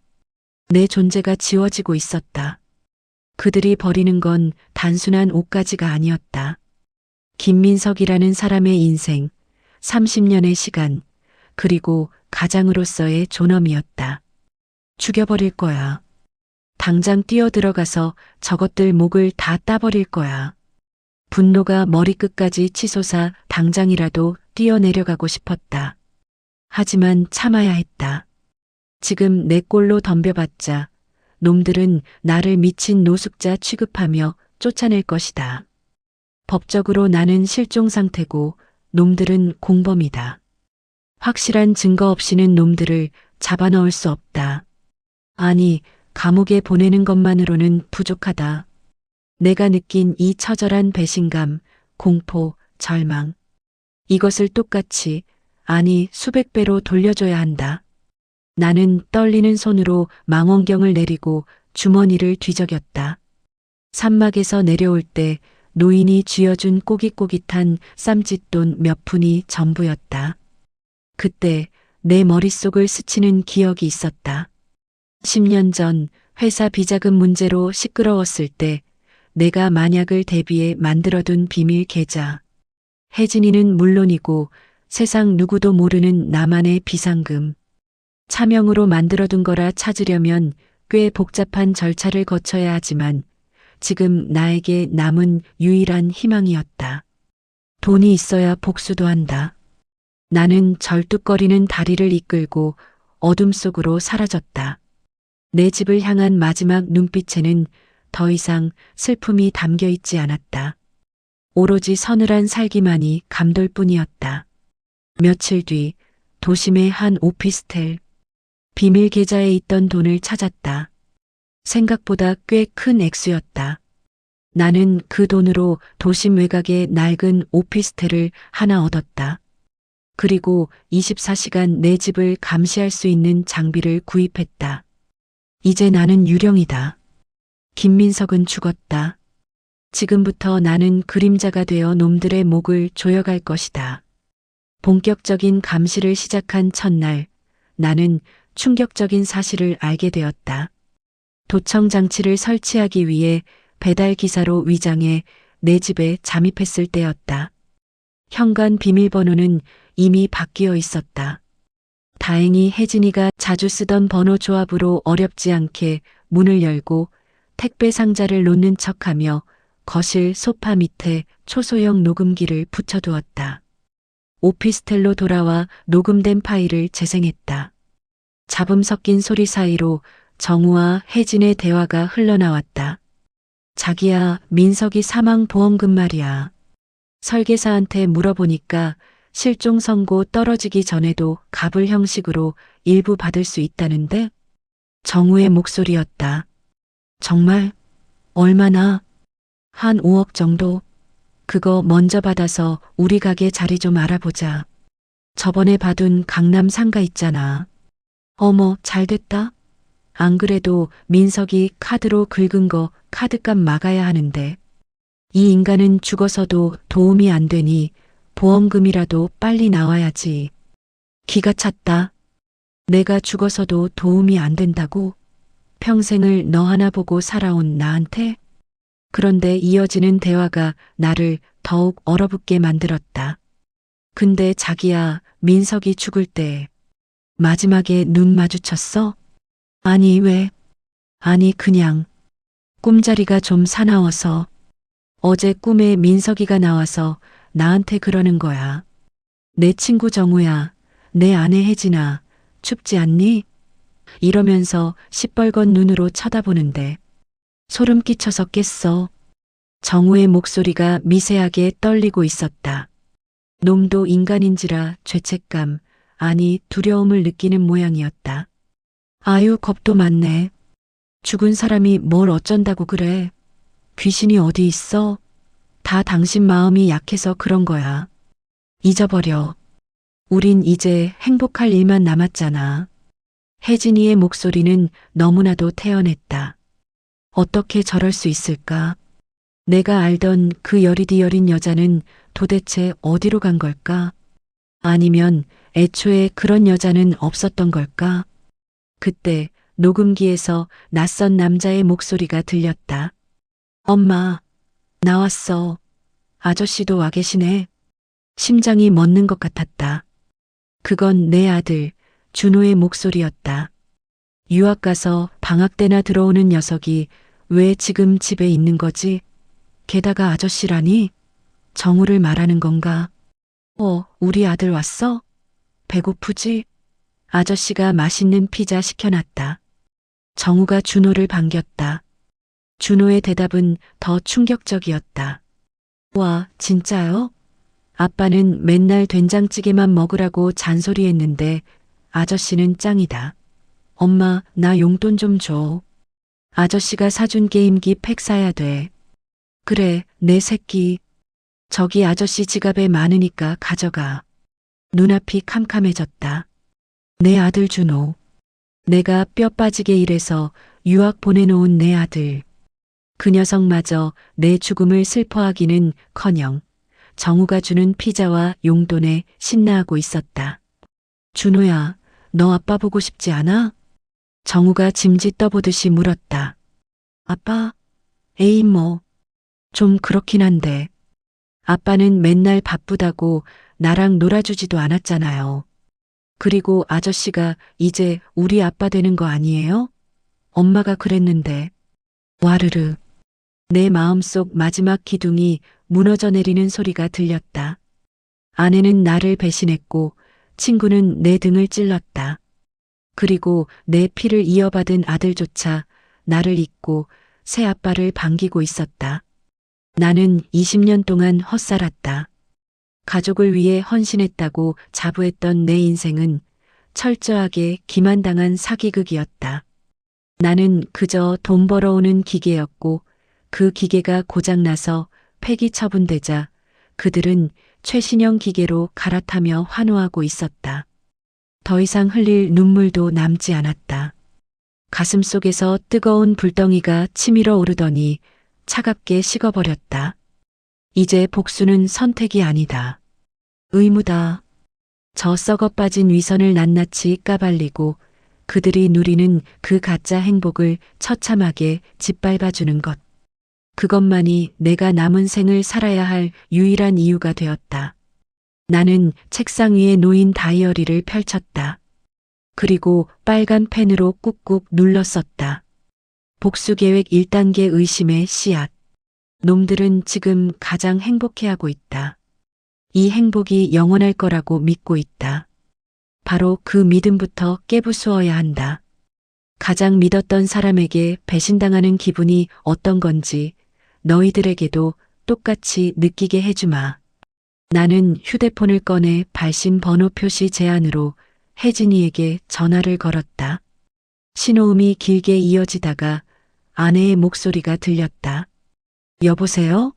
내 존재가 지워지고 있었다. 그들이 버리는 건 단순한 옷가지가 아니었다. 김민석이라는 사람의 인생, 30년의 시간, 그리고 가장으로서의 존엄이었다. 죽여버릴 거야. 당장 뛰어들어가서 저것들 목을 다 따버릴 거야. 분노가 머리끝까지 치솟아 당장이라도 뛰어내려가고 싶었다. 하지만 참아야 했다. 지금 내 꼴로 덤벼봤자 놈들은 나를 미친 노숙자 취급하며 쫓아낼 것이다. 법적으로 나는 실종 상태고 놈들은 공범이다. 확실한 증거 없이는 놈들을 잡아넣을 수 없다. 아니, 감옥에 보내는 것만으로는 부족하다. 내가 느낀 이 처절한 배신감, 공포, 절망. 이것을 똑같이, 아니 수백 배로 돌려줘야 한다. 나는 떨리는 손으로 망원경을 내리고 주머니를 뒤적였다. 산막에서 내려올 때 노인이 쥐어준 꼬깃꼬깃한 쌈짓돈 몇 푼이 전부였다. 그때 내 머릿속을 스치는 기억이 있었다. 10년 전 회사 비자금 문제로 시끄러웠을 때 내가 만약을 대비해 만들어둔 비밀 계좌. 혜진이는 물론이고 세상 누구도 모르는 나만의 비상금. 차명으로 만들어둔 거라 찾으려면 꽤 복잡한 절차를 거쳐야 하지만 지금 나에게 남은 유일한 희망이었다. 돈이 있어야 복수도 한다. 나는 절뚝거리는 다리를 이끌고 어둠 속으로 사라졌다. 내 집을 향한 마지막 눈빛에는 더 이상 슬픔이 담겨 있지 않았다. 오로지 서늘한 살기만이 감돌 뿐이었다. 며칠 뒤 도심의 한 오피스텔. 비밀 계좌에 있던 돈을 찾았다. 생각보다 꽤 큰 액수였다. 나는 그 돈으로 도심 외곽의 낡은 오피스텔을 하나 얻었다. 그리고 24시간 내 집을 감시할 수 있는 장비를 구입했다. 이제 나는 유령이다. 김민석은 죽었다. 지금부터 나는 그림자가 되어 놈들의 목을 조여갈 것이다. 본격적인 감시를 시작한 첫날, 나는 충격적인 사실을 알게 되었다. 도청 장치를 설치하기 위해 배달 기사로 위장해 내 집에 잠입했을 때였다. 현관 비밀번호는 이미 바뀌어 있었다. 다행히 혜진이가 자주 쓰던 번호 조합으로 어렵지 않게 문을 열고 택배 상자를 놓는 척하며 거실 소파 밑에 초소형 녹음기를 붙여두었다. 오피스텔로 돌아와 녹음된 파일을 재생했다. 잡음 섞인 소리 사이로 정우와 혜진의 대화가 흘러나왔다. 자기야, 민석이 사망 보험금 말이야. 설계사한테 물어보니까 실종 선고 떨어지기 전에도 갑을 형식으로 일부 받을 수 있다는데? 정우의 목소리였다. 정말? 얼마나? 한 5억 정도? 그거 먼저 받아서 우리 가게 자리 좀 알아보자. 저번에 봐둔 강남 상가 있잖아. 어머, 잘됐다. 안 그래도 민석이 카드로 긁은 거 카드값 막아야 하는데. 이 인간은 죽어서도 도움이 안 되니 보험금이라도 빨리 나와야지. 기가 찼다. 내가 죽어서도 도움이 안 된다고? 평생을 너 하나 보고 살아온 나한테? 그런데 이어지는 대화가 나를 더욱 얼어붙게 만들었다. 근데 자기야, 민석이 죽을 때 마지막에 눈 마주쳤어? 아니 왜? 아니 그냥 꿈자리가 좀 사나워서. 어제 꿈에 민석이가 나와서 나한테 그러는 거야. 내 친구 정우야, 내 아내 혜진아, 춥지 않니? 이러면서 시뻘건 눈으로 쳐다보는데 소름 끼쳐서 깼어. 정우의 목소리가 미세하게 떨리고 있었다. 놈도 인간인지라 죄책감, 아니 두려움을 느끼는 모양이었다. 아유, 겁도 많네. 죽은 사람이 뭘 어쩐다고 그래. 귀신이 어디 있어? 다 당신 마음이 약해서 그런 거야. 잊어버려. 우린 이제 행복할 일만 남았잖아. 혜진이의 목소리는 너무나도 태연했다. 어떻게 저럴 수 있을까? 내가 알던 그 여리디 여린 여자는 도대체 어디로 간 걸까? 아니면 애초에 그런 여자는 없었던 걸까? 그때 녹음기에서 낯선 남자의 목소리가 들렸다. 엄마, 나왔어. 아저씨도 와 계시네. 심장이 멎는 것 같았다. 그건 내 아들, 준호의 목소리였다. 유학 가서 방학 때나 들어오는 녀석이 왜 지금 집에 있는 거지? 게다가 아저씨라니? 정우를 말하는 건가? 우리 아들 왔어? 배고프지? 아저씨가 맛있는 피자 시켜놨다. 정우가 준호를 반겼다. 준호의 대답은 더 충격적이었다. 와, 진짜요? 아빠는 맨날 된장찌개만 먹으라고 잔소리했는데 아저씨는 짱이다. 엄마, 나 용돈 좀 줘. 아저씨가 사준 게임기 팩 사야 돼. 그래, 내 새끼. 저기 아저씨 지갑에 많으니까 가져가. 눈앞이 캄캄해졌다. 내 아들 준호. 내가 뼈 빠지게 일해서 유학 보내놓은 내 아들. 그 녀석마저 내 죽음을 슬퍼하기는커녕 정우가 주는 피자와 용돈에 신나하고 있었다. 준호야, 너 아빠 보고 싶지 않아? 정우가 짐짓 떠보듯이 물었다. 아빠? 에이 뭐. 좀 그렇긴 한데. 아빠는 맨날 바쁘다고 나랑 놀아주지도 않았잖아요. 그리고 아저씨가 이제 우리 아빠 되는 거 아니에요? 엄마가 그랬는데. 와르르. 내 마음속 마지막 기둥이 무너져 내리는 소리가 들렸다. 아내는 나를 배신했고 친구는 내 등을 찔렀다. 그리고 내 피를 이어받은 아들조차 나를 잊고 새 아빠를 반기고 있었다. 나는 20년 동안 헛살았다. 가족을 위해 헌신했다고 자부했던 내 인생은 철저하게 기만당한 사기극이었다. 나는 그저 돈 벌어오는 기계였고 그 기계가 고장나서 폐기 처분되자 그들은 최신형 기계로 갈아타며 환호하고 있었다. 더 이상 흘릴 눈물도 남지 않았다. 가슴 속에서 뜨거운 불덩이가 치밀어 오르더니 차갑게 식어버렸다. 이제 복수는 선택이 아니다. 의무다. 저 썩어 빠진 위선을 낱낱이 까발리고 그들이 누리는 그 가짜 행복을 처참하게 짓밟아주는 것. 그것만이 내가 남은 생을 살아야 할 유일한 이유가 되었다. 나는 책상 위에 놓인 다이어리를 펼쳤다. 그리고 빨간 펜으로 꾹꾹 눌렀었다. 복수계획 1단계 의심의 씨앗. 놈들은 지금 가장 행복해하고 있다. 이 행복이 영원할 거라고 믿고 있다. 바로 그 믿음부터 깨부수어야 한다. 가장 믿었던 사람에게 배신당하는 기분이 어떤 건지 너희들에게도 똑같이 느끼게 해주마. 나는 휴대폰을 꺼내 발신 번호 표시 제한으로 혜진이에게 전화를 걸었다. 신호음이 길게 이어지다가 아내의 목소리가 들렸다. 여보세요?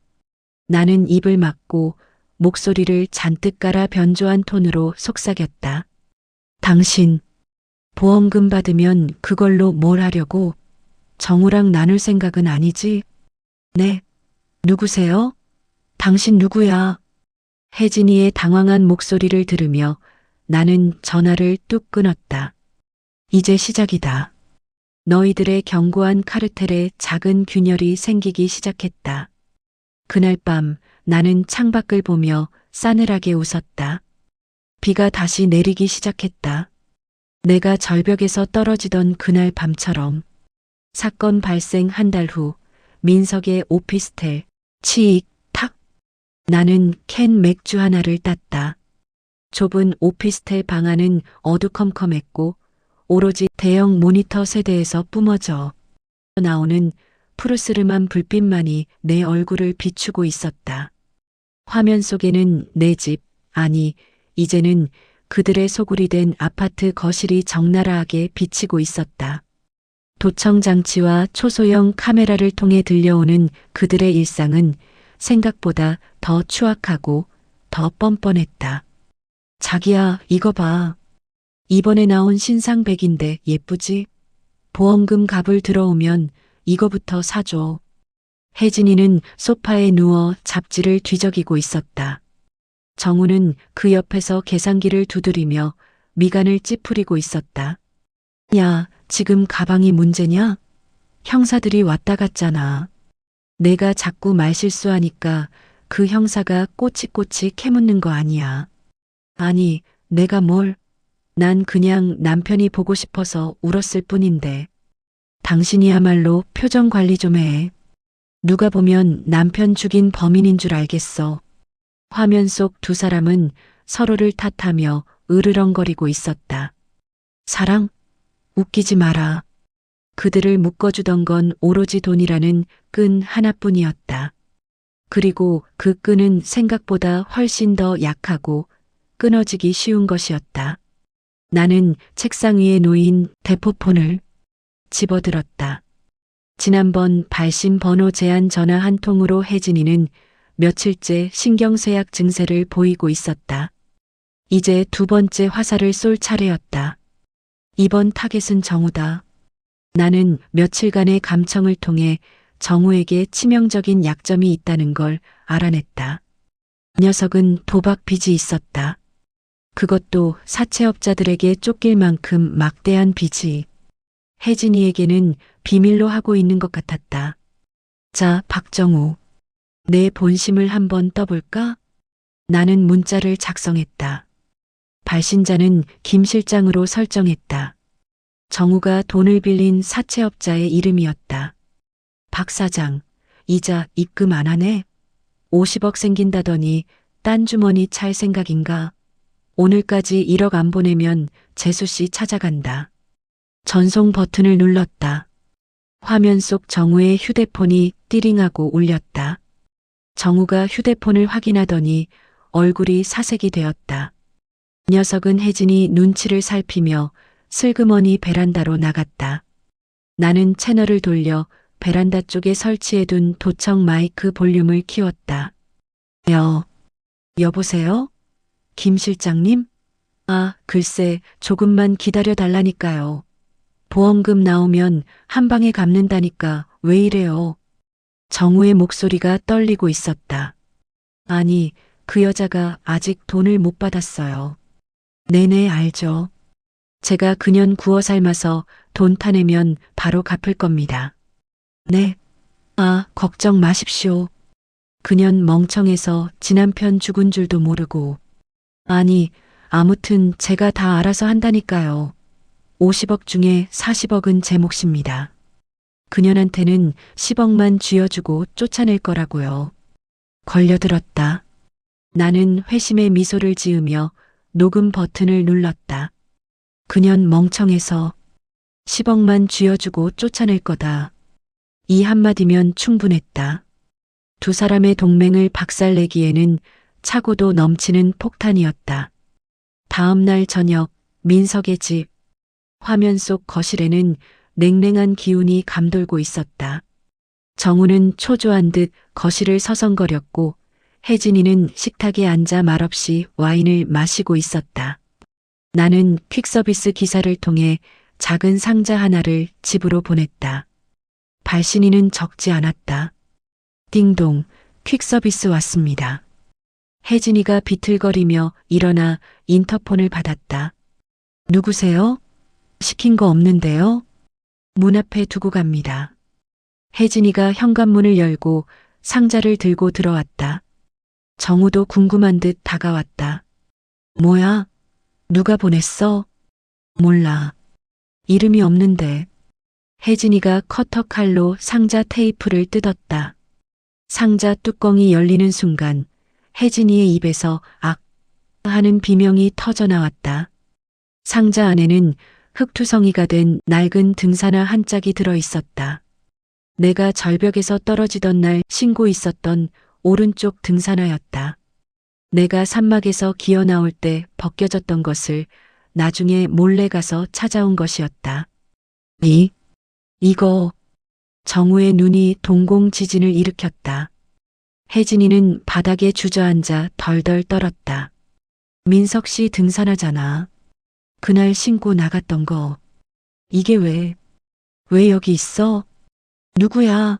나는 입을 막고 목소리를 잔뜩 깔아 변조한 톤으로 속삭였다. 당신, 보험금 받으면 그걸로 뭘 하려고? 정우랑 나눌 생각은 아니지? 네. 누구세요? 당신 누구야? 혜진이의 당황한 목소리를 들으며 나는 전화를 뚝 끊었다. 이제 시작이다. 너희들의 견고한 카르텔에 작은 균열이 생기기 시작했다. 그날 밤 나는 창밖을 보며 싸늘하게 웃었다. 비가 다시 내리기 시작했다. 내가 절벽에서 떨어지던 그날 밤처럼. 사건 발생 한 달 후 민석의 오피스텔 치익 탁. 나는 캔 맥주 하나를 땄다. 좁은 오피스텔 방 안은 어두컴컴했고 오로지 대형 모니터 세대에서 뿜어져 나오는 푸르스름한 불빛만이 내 얼굴을 비추고 있었다. 화면 속에는 내 집, 아니 이제는 그들의 소굴이 된 아파트 거실이 적나라하게 비치고 있었다. 도청 장치와 초소형 카메라를 통해 들려오는 그들의 일상은 생각보다 더 추악하고 더 뻔뻔했다. 자기야, 이거 봐. 이번에 나온 신상백인데 예쁘지? 보험금 값을 들어오면 이거부터 사줘. 혜진이는 소파에 누워 잡지를 뒤적이고 있었다. 정우는 그 옆에서 계산기를 두드리며 미간을 찌푸리고 있었다. 야, 지금 가방이 문제냐? 형사들이 왔다 갔잖아. 내가 자꾸 말실수하니까 그 형사가 꼬치꼬치 캐묻는 거 아니야. 아니, 내가 뭘? 난 그냥 남편이 보고 싶어서 울었을 뿐인데. 당신이야말로 표정 관리 좀 해. 누가 보면 남편 죽인 범인인 줄 알겠어. 화면 속 두 사람은 서로를 탓하며 으르렁거리고 있었다. 사랑? 웃기지 마라. 그들을 묶어주던 건 오로지 돈이라는 끈 하나뿐이었다. 그리고 그 끈은 생각보다 훨씬 더 약하고 끊어지기 쉬운 것이었다. 나는 책상 위에 놓인 대포폰을 집어들었다. 지난번 발신 번호 제한 전화 한 통으로 혜진이는 며칠째 신경쇠약 증세를 보이고 있었다. 이제 두 번째 화살을 쏠 차례였다. 이번 타겟은 정우다. 나는 며칠간의 감청을 통해 정우에게 치명적인 약점이 있다는 걸 알아냈다. 녀석은 도박 빚이 있었다. 그것도 사채업자들에게 쫓길 만큼 막대한 빚이. 혜진이에게는 비밀로 하고 있는 것 같았다. 자, 박정우. 내 본심을 한번 떠볼까? 나는 문자를 작성했다. 발신자는 김 실장으로 설정했다. 정우가 돈을 빌린 사채업자의 이름이었다. 박 사장, 이자 입금 안 하네? 50억 생긴다더니 딴 주머니 찰 생각인가? 오늘까지 1억 안 보내면 재수 씨 찾아간다. 전송 버튼을 눌렀다. 화면 속 정우의 휴대폰이 띠링하고 울렸다. 정우가 휴대폰을 확인하더니 얼굴이 사색이 되었다. 녀석은 혜진이 눈치를 살피며 슬그머니 베란다로 나갔다. 나는 채널을 돌려 베란다 쪽에 설치해둔 도청 마이크 볼륨을 키웠다. 여보세요? 김 실장님? 아, 글쎄, 조금만 기다려 달라니까요. 보험금 나오면 한 방에 갚는다니까 왜 이래요? 정우의 목소리가 떨리고 있었다. 아니, 그 여자가 아직 돈을 못 받았어요. 네네, 알죠. 제가 그년 구워 삶아서 돈 타내면 바로 갚을 겁니다. 네. 아, 걱정 마십시오. 그년 멍청해서 지 남편 죽은 줄도 모르고. 아니, 아무튼 제가 다 알아서 한다니까요. 50억 중에 40억은 제 몫입니다. 그년한테는 10억만 쥐어주고 쫓아낼 거라고요. 걸려들었다. 나는 회심의 미소를 지으며 녹음 버튼을 눌렀다. 그년 멍청해서 10억만 쥐어주고 쫓아낼 거다. 이 한마디면 충분했다. 두 사람의 동맹을 박살내기에는 차고도 넘치는 폭탄이었다. 다음 날 저녁 민석의 집 화면 속 거실에는 냉랭한 기운이 감돌고 있었다. 정우는 초조한 듯 거실을 서성거렸고 혜진이는 식탁에 앉아 말없이 와인을 마시고 있었다. 나는 퀵서비스 기사를 통해 작은 상자 하나를 집으로 보냈다. 발신인은 적지 않았다. 띵동, 퀵서비스 왔습니다. 혜진이가 비틀거리며 일어나 인터폰을 받았다. 누구세요? 시킨 거 없는데요? 문 앞에 두고 갑니다. 혜진이가 현관문을 열고 상자를 들고 들어왔다. 정우도 궁금한 듯 다가왔다. 뭐야? 누가 보냈어? 몰라. 이름이 없는데. 혜진이가 커터 칼로 상자 테이프를 뜯었다. 상자 뚜껑이 열리는 순간 혜진이의 입에서 악 하는 비명이 터져 나왔다. 상자 안에는 흙투성이가 된 낡은 등산화 한 짝이 들어 있었다. 내가 절벽에서 떨어지던 날 신고 있었던 오른쪽 등산화였다. 내가 산막에서 기어 나올 때 벗겨졌던 것을 나중에 몰래 가서 찾아온 것이었다. 이거. 정우의 눈이 동공 지진을 일으켰다. 혜진이는 바닥에 주저앉아 덜덜 떨었다. 민석 씨 등산하잖아. 그날 신고 나갔던 거. 이게 왜 여기 있어? 누구야?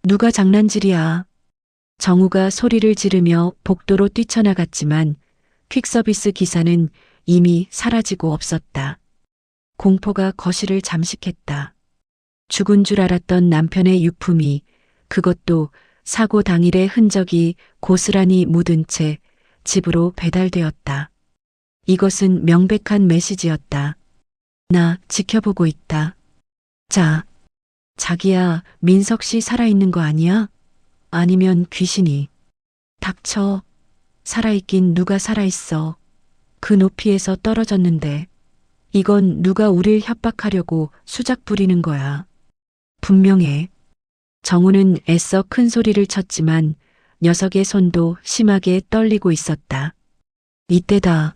누가 장난질이야? 정우가 소리를 지르며 복도로 뛰쳐나갔지만 퀵서비스 기사는 이미 사라지고 없었다. 공포가 거실을 잠식했다. 죽은 줄 알았던 남편의 유품이, 그것도 사고 당일의 흔적이 고스란히 묻은 채 집으로 배달되었다. 이것은 명백한 메시지였다. 나 지켜보고 있다. 자기야, 민석 씨 살아있는 거 아니야? 아니면 귀신이. 닥쳐. 살아있긴 누가 살아있어. 그 높이에서 떨어졌는데. 이건 누가 우릴 협박하려고 수작 부리는 거야. 분명해. 정우는 애써 큰 소리를 쳤지만 녀석의 손도 심하게 떨리고 있었다. 이때다.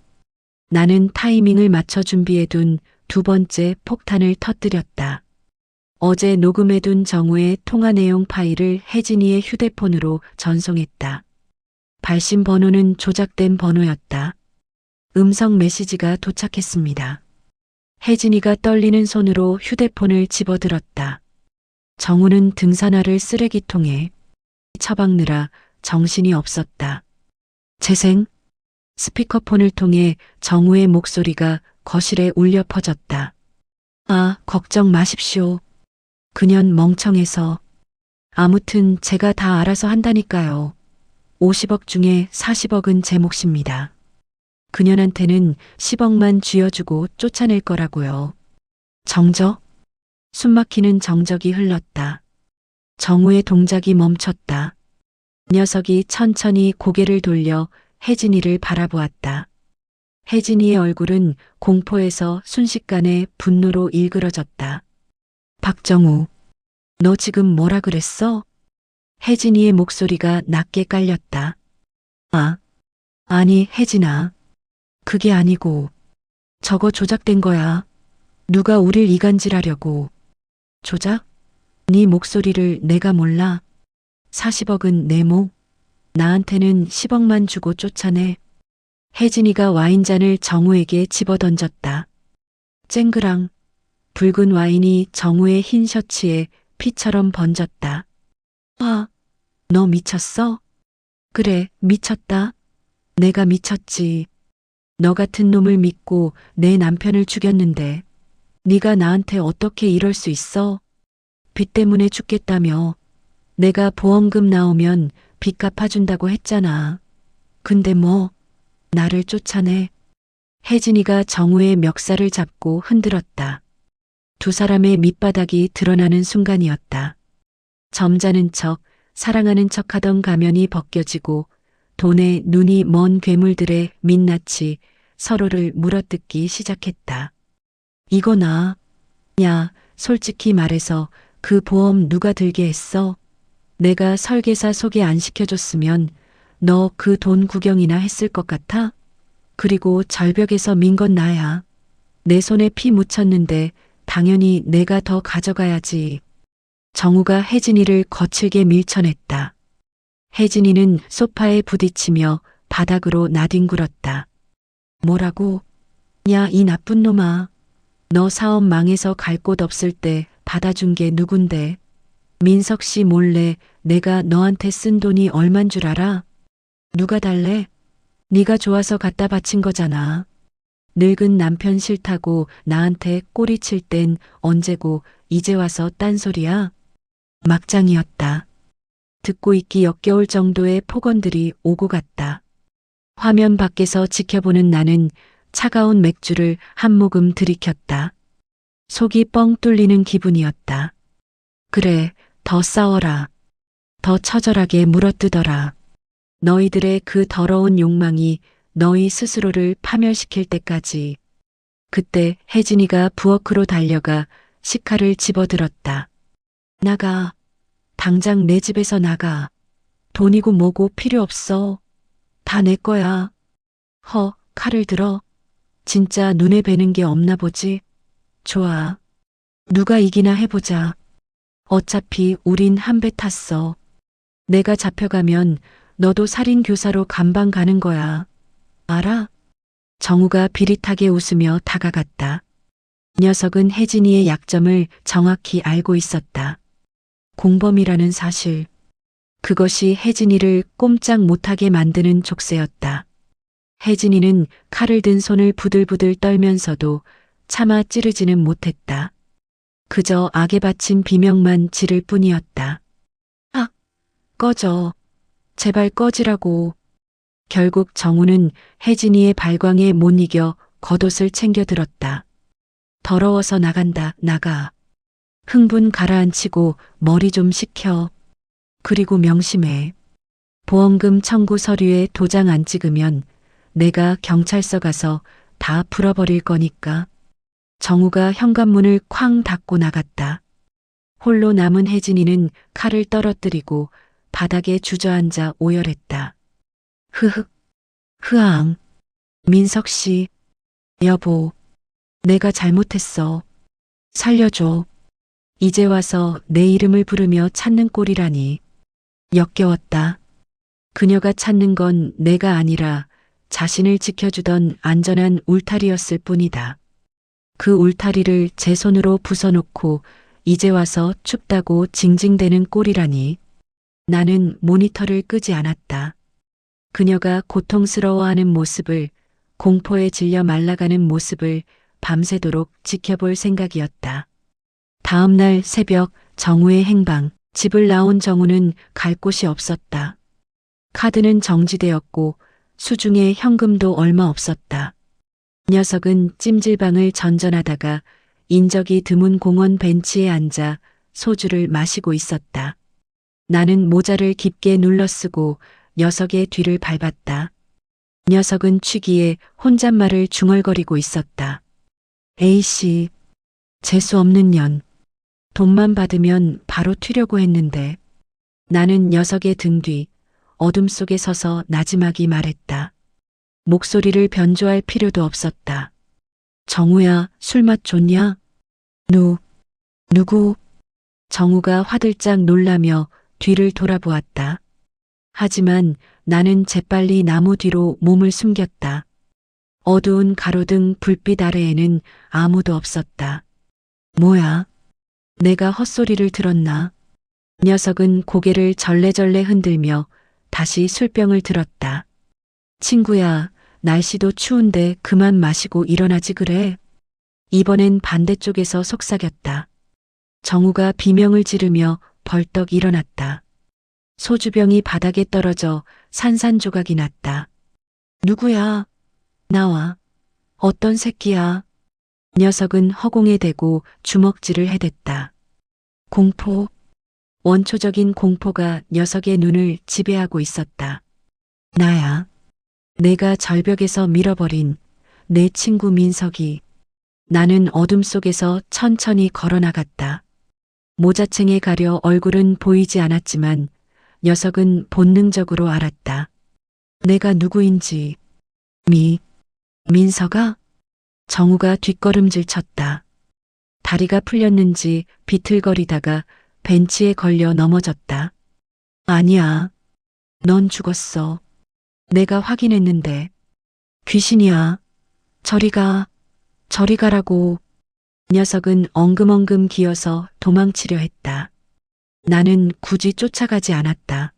나는 타이밍을 맞춰 준비해둔 두 번째 폭탄을 터뜨렸다. 어제 녹음해둔 정우의 통화 내용 파일을 혜진이의 휴대폰으로 전송했다. 발신 번호는 조작된 번호였다. 음성 메시지가 도착했습니다. 혜진이가 떨리는 손으로 휴대폰을 집어들었다. 정우는 등산화를 쓰레기통에 처박느라 정신이 없었다. 재생. 스피커폰을 통해 정우의 목소리가 거실에 울려 퍼졌다. 아, 걱정 마십시오. 그년 멍청해서. 아무튼 제가 다 알아서 한다니까요. 50억 중에 40억은 제 몫입니다. 그년한테는 10억만 쥐어주고 쫓아낼 거라고요. 정적? 숨막히는 정적이 흘렀다. 정우의 동작이 멈췄다. 녀석이 천천히 고개를 돌려 혜진이를 바라보았다. 혜진이의 얼굴은 공포에서 순식간에 분노로 일그러졌다. 박정우, 너 지금 뭐라 그랬어? 혜진이의 목소리가 낮게 깔렸다. 아니 혜진아. 그게 아니고 저거 조작된 거야. 누가 우릴 이간질하려고. 조작? 네 목소리를 내가 몰라. 40억은 내 목. 나한테는 10억만 주고 쫓아내. 혜진이가 와인잔을 정우에게 집어던졌다. 쨍그랑 붉은 와인이 정우의 흰 셔츠에 피처럼 번졌다. 너 미쳤어? 그래, 미쳤다. 내가 미쳤지. 너 같은 놈을 믿고 내 남편을 죽였는데 네가 나한테 어떻게 이럴 수 있어? 빚 때문에 죽겠다며. 내가 보험금 나오면 빚 갚아준다고 했잖아. 근데 뭐 나를 쫓아내. 혜진이가 정우의 멱살을 잡고 흔들었다. 두 사람의 밑바닥이 드러나는 순간이었다. 점잖은 척, 사랑하는 척하던 가면이 벗겨지고 돈에 눈이 먼 괴물들의 민낯이 서로를 물어뜯기 시작했다. 이거 나. 야, 솔직히 말해서 그 보험 누가 들게 했어? 내가 설계사 소개 안 시켜줬으면 너 그 돈 구경이나 했을 것 같아? 그리고 절벽에서 민 건 나야. 내 손에 피 묻혔는데 당연히 내가 더 가져가야지. 정우가 혜진이를 거칠게 밀쳐냈다. 혜진이는 소파에 부딪히며 바닥으로 나뒹굴었다. 뭐라고? 야, 이 나쁜 놈아. 너 사업 망해서 갈 곳 없을 때 받아준 게 누군데? 민석 씨 몰래 내가 너한테 쓴 돈이 얼만 줄 알아? 누가 달래? 네가 좋아서 갖다 바친 거잖아. 늙은 남편 싫다고 나한테 꼬리칠 땐 언제고 이제 와서 딴소리야? 막장이었다. 듣고 있기 역겨울 정도의 폭언들이 오고 갔다. 화면 밖에서 지켜보는 나는 차가운 맥주를 한 모금 들이켰다. 속이 뻥 뚫리는 기분이었다. 그래, 더 싸워라. 더 처절하게 물어뜯어라. 너희들의 그 더러운 욕망이 너희 스스로를 파멸시킬 때까지. 그때 혜진이가 부엌으로 달려가 식칼을 집어들었다. 나가. 당장 내 집에서 나가. 돈이고 뭐고 필요 없어. 다 내 거야. 칼을 들어. 진짜 눈에 뵈는 게 없나 보지? 좋아. 누가 이기나 해보자. 어차피 우린 한 배 탔어. 내가 잡혀가면 너도 살인교사로 감방 가는 거야. 알아? 정우가 비릿하게 웃으며 다가갔다. 녀석은 혜진이의 약점을 정확히 알고 있었다. 공범이라는 사실. 그것이 혜진이를 꼼짝 못하게 만드는 족쇄였다. 혜진이는 칼을 든 손을 부들부들 떨면서도 차마 찌르지는 못했다. 그저 악에 바친 비명만 지를 뿐이었다. 아, 꺼져. 제발 꺼지라고. 결국 정우는 혜진이의 발광에 못 이겨 겉옷을 챙겨 들었다. 더러워서 나간다, 나가. 흥분 가라앉히고 머리 좀 식혀. 그리고 명심해. 보험금 청구 서류에 도장 안 찍으면 내가 경찰서 가서 다 풀어버릴 거니까. 정우가 현관문을 쾅 닫고 나갔다. 홀로 남은 혜진이는 칼을 떨어뜨리고 바닥에 주저앉아 오열했다. 흐흑, 흐앙. 민석 씨, 여보, 내가 잘못했어. 살려줘. 이제 와서 내 이름을 부르며 찾는 꼴이라니. 역겨웠다. 그녀가 찾는 건 내가 아니라 자신을 지켜주던 안전한 울타리였을 뿐이다. 그 울타리를 제 손으로 부숴놓고 이제 와서 춥다고 징징대는 꼴이라니. 나는 모니터를 끄지 않았다. 그녀가 고통스러워하는 모습을, 공포에 질려 말라가는 모습을 밤새도록 지켜볼 생각이었다. 다음 날 새벽 정우의 행방. 집을 나온 정우는 갈 곳이 없었다. 카드는 정지되었고 수중에 현금도 얼마 없었다. 녀석은 찜질방을 전전하다가 인적이 드문 공원 벤치에 앉아 소주를 마시고 있었다. 나는 모자를 깊게 눌러쓰고 녀석의 뒤를 밟았다. 녀석은 취기에 혼잣말을 중얼거리고 있었다. A씨, 재수 없는 년. 돈만 받으면 바로 튀려고 했는데. 나는 녀석의 등 뒤 어둠 속에 서서 나지막이 말했다. 목소리를 변조할 필요도 없었다. 정우야, 술맛 좋냐? 누구? 정우가 화들짝 놀라며 뒤를 돌아보았다. 하지만 나는 재빨리 나무 뒤로 몸을 숨겼다. 어두운 가로등 불빛 아래에는 아무도 없었다. 뭐야? 내가 헛소리를 들었나? 녀석은 고개를 절레절레 흔들며 다시 술병을 들었다. 친구야, 날씨도 추운데 그만 마시고 일어나지 그래. 이번엔 반대쪽에서 속삭였다. 정우가 비명을 지르며 벌떡 일어났다. 소주병이 바닥에 떨어져 산산조각이 났다. 누구야? 나와. 어떤 새끼야? 녀석은 허공에 대고 주먹질을 해댔다. 공포. 원초적인 공포가 녀석의 눈을 지배하고 있었다. 나야. 내가 절벽에서 밀어버린 내 친구 민석이. 나는 어둠 속에서 천천히 걸어나갔다. 모자챙에 가려 얼굴은 보이지 않았지만 녀석은 본능적으로 알았다. 내가 누구인지. 민서가? 정우가 뒷걸음질 쳤다. 다리가 풀렸는지 비틀거리다가 벤치에 걸려 넘어졌다. 아니야. 넌 죽었어. 내가 확인했는데. 귀신이야. 저리 가. 저리 가라고. 녀석은 엉금엉금 기어서 도망치려 했다. 나는 굳이 쫓아가지 않았다.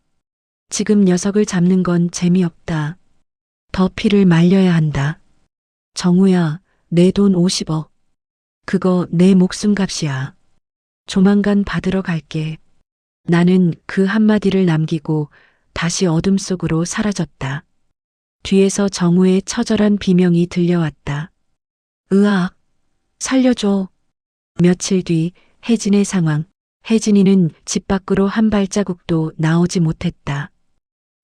지금 녀석을 잡는 건 재미없다. 더 피를 말려야 한다. 정우야, 내 돈 50억. 그거 내 목숨값이야. 조만간 받으러 갈게. 나는 그 한마디를 남기고 다시 어둠 속으로 사라졌다. 뒤에서 정우의 처절한 비명이 들려왔다. 으악, 살려줘. 며칠 뒤 혜진의 상황. 혜진이는 집 밖으로 한 발자국도 나오지 못했다.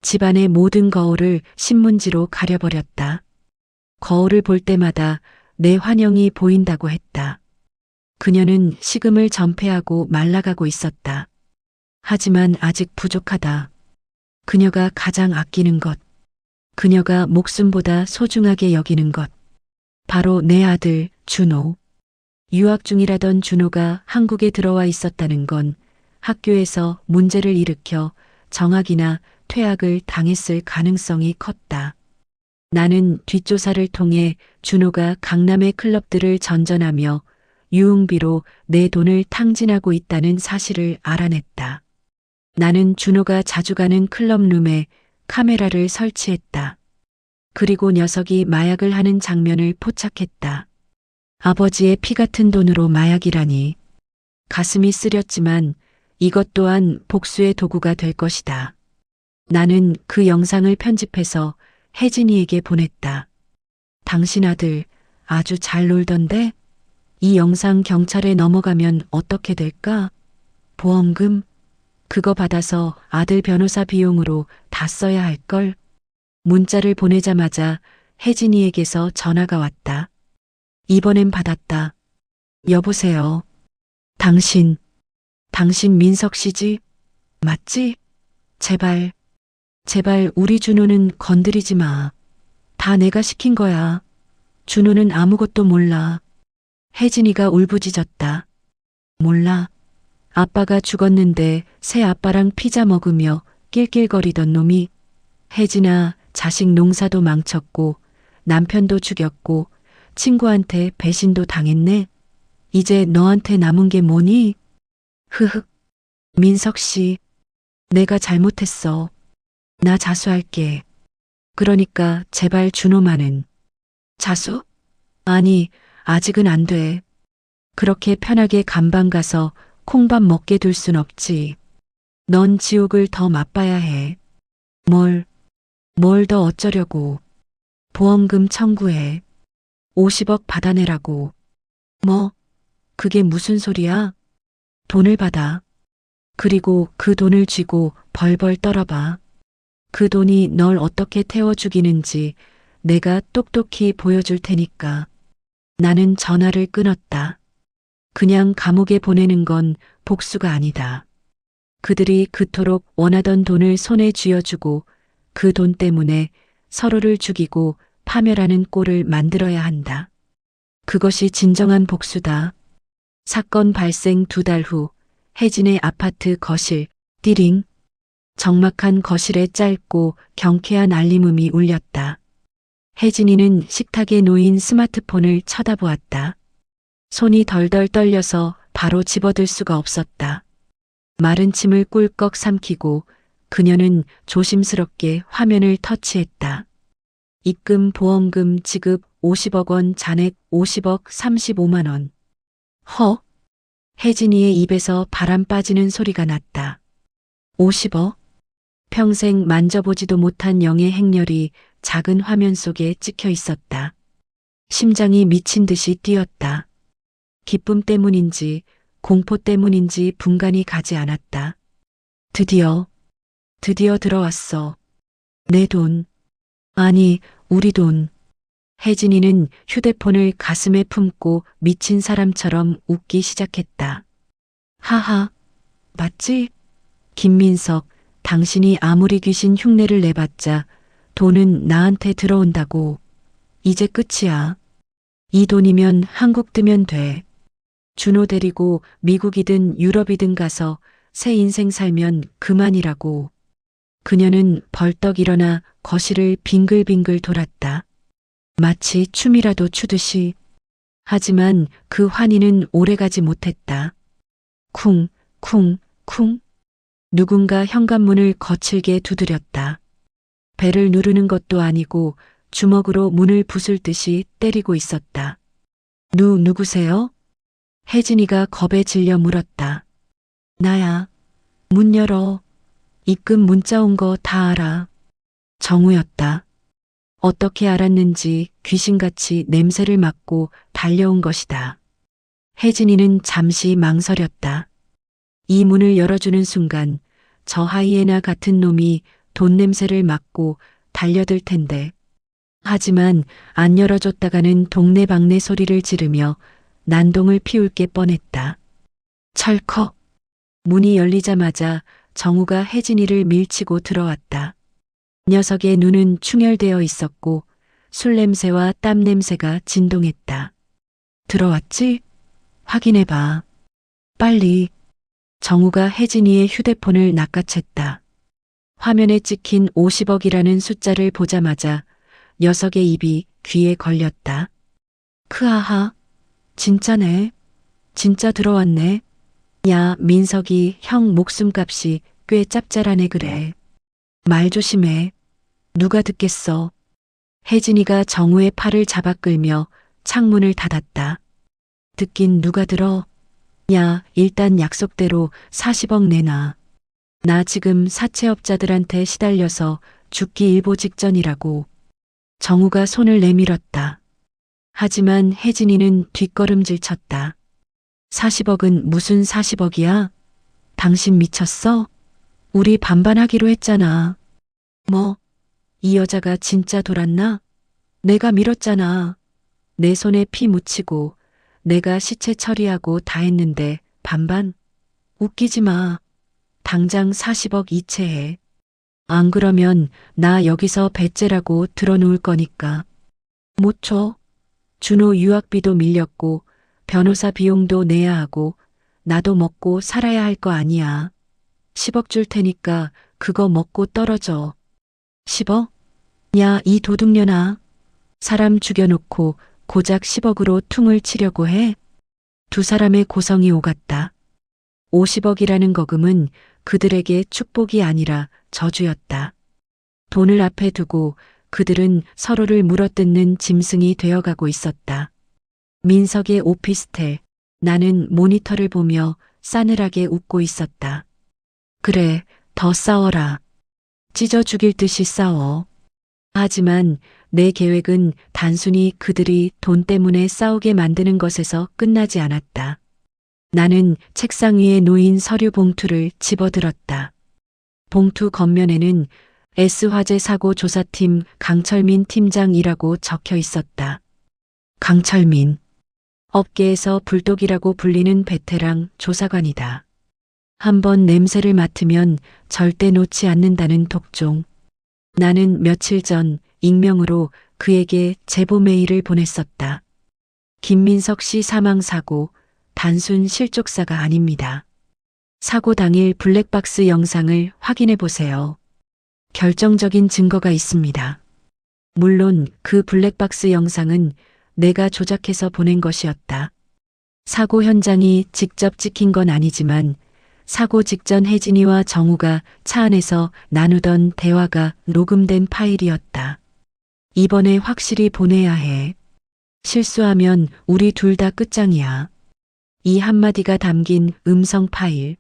집안의 모든 거울을 신문지로 가려버렸다. 거울을 볼 때마다 내 환영이 보인다고 했다. 그녀는 식음을 전폐하고 말라가고 있었다. 하지만 아직 부족하다. 그녀가 가장 아끼는 것, 그녀가 목숨보다 소중하게 여기는 것, 바로 내 아들 준호. 유학 중이라던 준호가 한국에 들어와 있었다는 건 학교에서 문제를 일으켜 정학이나 퇴학을 당했을 가능성이 컸다. 나는 뒷조사를 통해 준호가 강남의 클럽들을 전전하며 유흥비로 내 돈을 탕진하고 있다는 사실을 알아냈다. 나는 준호가 자주 가는 클럽룸에 카메라를 설치했다. 그리고 녀석이 마약을 하는 장면을 포착했다. 아버지의 피 같은 돈으로 마약이라니. 가슴이 쓰렸지만 이것 또한 복수의 도구가 될 것이다. 나는 그 영상을 편집해서 혜진이에게 보냈다. 당신 아들 아주 잘 놀던데? 이 영상 경찰에 넘어가면 어떻게 될까? 보험금? 그거 받아서 아들 변호사 비용으로 다 써야 할걸? 문자를 보내자마자 혜진이에게서 전화가 왔다. 이번엔 받았다. 여보세요. 당신 민석 씨지? 맞지? 제발 우리 준호는 건드리지 마. 다 내가 시킨 거야. 준호는 아무것도 몰라. 혜진이가 울부짖었다. 몰라. 아빠가 죽었는데 새 아빠랑 피자 먹으며 낄낄거리던 놈이. 혜진아, 자식 농사도 망쳤고 남편도 죽였고 친구한테 배신도 당했네. 이제 너한테 남은 게 뭐니? 흐흑. 민석 씨, 내가 잘못했어. 나 자수할게. 그러니까 제발 준호만은. 자수? 아니, 아직은 안 돼. 그렇게 편하게 감방 가서 콩밥 먹게 둘 순 없지. 넌 지옥을 더 맛봐야 해. 뭘 더 어쩌려고. 보험금 청구해. 50억 받아내라고. 뭐? 그게 무슨 소리야? 돈을 받아. 그리고 그 돈을 쥐고 벌벌 떨어봐. 그 돈이 널 어떻게 태워 죽이는지 내가 똑똑히 보여줄 테니까. 나는 전화를 끊었다. 그냥 감옥에 보내는 건 복수가 아니다. 그들이 그토록 원하던 돈을 손에 쥐어주고 그 돈 때문에 서로를 죽이고 파멸하는 꼴을 만들어야 한다. 그것이 진정한 복수다. 사건 발생 2달 후 혜진의 아파트 거실, 띠링. 적막한 거실에 짧고 경쾌한 알림음이 울렸다. 혜진이는 식탁에 놓인 스마트폰을 쳐다보았다. 손이 덜덜 떨려서 바로 집어들 수가 없었다. 마른 침을 꿀꺽 삼키고 그녀는 조심스럽게 화면을 터치했다. 입금 보험금 지급 50억 원 잔액 50억 35만 원. 허? 혜진이의 입에서 바람 빠지는 소리가 났다. 50억? 평생 만져보지도 못한 영의 행렬이 작은 화면 속에 찍혀 있었다. 심장이 미친 듯이 뛰었다. 기쁨 때문인지 공포 때문인지 분간이 가지 않았다. 드디어 들어왔어. 내 돈. 아니, 우리 돈. 혜진이는 휴대폰을 가슴에 품고 미친 사람처럼 웃기 시작했다. 하하, 맞지? 김민석, 당신이 아무리 귀신 흉내를 내봤자 돈은 나한테 들어온다고. 이제 끝이야. 이 돈이면 한국 뜨면 돼. 준호 데리고 미국이든 유럽이든 가서 새 인생 살면 그만이라고. 그녀는 벌떡 일어나 거실을 빙글빙글 돌았다. 마치 춤이라도 추듯이. 하지만 그 환희는 오래가지 못했다. 쿵, 쿵, 쿵. 누군가 현관문을 거칠게 두드렸다. 배를 누르는 것도 아니고 주먹으로 문을 부술 듯이 때리고 있었다. 누구세요? 혜진이가 겁에 질려 물었다. 나야. 문 열어. 입금 문자 온 거 다 알아. 정우였다. 어떻게 알았는지 귀신같이 냄새를 맡고 달려온 것이다. 혜진이는 잠시 망설였다. 이 문을 열어주는 순간 저 하이에나 같은 놈이 돈 냄새를 맡고 달려들 텐데. 하지만 안 열어줬다가는 동네방네 소리를 지르며 난동을 피울 게 뻔했다. 철컥. 문이 열리자마자 정우가 혜진이를 밀치고 들어왔다. 녀석의 눈은 충혈되어 있었고 술 냄새와 땀 냄새가 진동했다. 들어왔지? 확인해봐. 빨리. 정우가 혜진이의 휴대폰을 낚아챘다. 화면에 찍힌 50억이라는 숫자를 보자마자 녀석의 입이 귀에 걸렸다. 크아하. 진짜네. 진짜 들어왔네. 야, 민석이 형 목숨값이 꽤 짭짤하네 그래. 말 조심해. 누가 듣겠어. 혜진이가 정우의 팔을 잡아 끌며 창문을 닫았다. 듣긴 누가 들어. 야, 일단 약속대로 40억 내놔. 나 지금 사채업자들한테 시달려서 죽기 일보 직전이라고. 정우가 손을 내밀었다. 하지만 혜진이는 뒷걸음질 쳤다. 40억은 무슨 40억이야? 당신 미쳤어? 우리 반반하기로 했잖아. 뭐? 이 여자가 진짜 돌았나? 내가 밀었잖아. 내 손에 피 묻히고 내가 시체 처리하고 다 했는데 반반? 웃기지 마. 당장 40억 이체해. 안 그러면 나 여기서 배째라고 들어놓을 거니까. 못 줘. 준호 유학비도 밀렸고 변호사 비용도 내야 하고 나도 먹고 살아야 할 거 아니야. 10억 줄 테니까 그거 먹고 떨어져. 10억? 야, 이 도둑년아. 사람 죽여놓고 고작 10억으로 퉁을 치려고 해? 두 사람의 고성이 오갔다. 50억이라는 거금은 그들에게 축복이 아니라 저주였다. 돈을 앞에 두고 그들은 서로를 물어뜯는 짐승이 되어가고 있었다. 민석의 오피스텔. 나는 모니터를 보며 싸늘하게 웃고 있었다. 그래, 더 싸워라. 찢어 죽일 듯이 싸워. 하지만 내 계획은 단순히 그들이 돈 때문에 싸우게 만드는 것에서 끝나지 않았다. 나는 책상 위에 놓인 서류 봉투를 집어들었다. 봉투 겉면에는 S화재 사고 조사팀 강철민 팀장이라고 적혀 있었다. 강철민. 업계에서 불독이라고 불리는 베테랑 조사관이다. 한번 냄새를 맡으면 절대 놓지 않는다는 독종. 나는 며칠 전 익명으로 그에게 제보 메일을 보냈었다. 김민석 씨 사망 사고 단순 실족사가 아닙니다. 사고 당일 블랙박스 영상을 확인해 보세요. 결정적인 증거가 있습니다. 물론 그 블랙박스 영상은 내가 조작해서 보낸 것이었다. 사고 현장이 직접 찍힌 건 아니지만 사고 직전 혜진이와 정우가 차 안에서 나누던 대화가 녹음된 파일이었다. 이번에 확실히 보내야 해. 실수하면 우리 둘 다 끝장이야. 이 한마디가 담긴 음성 파일.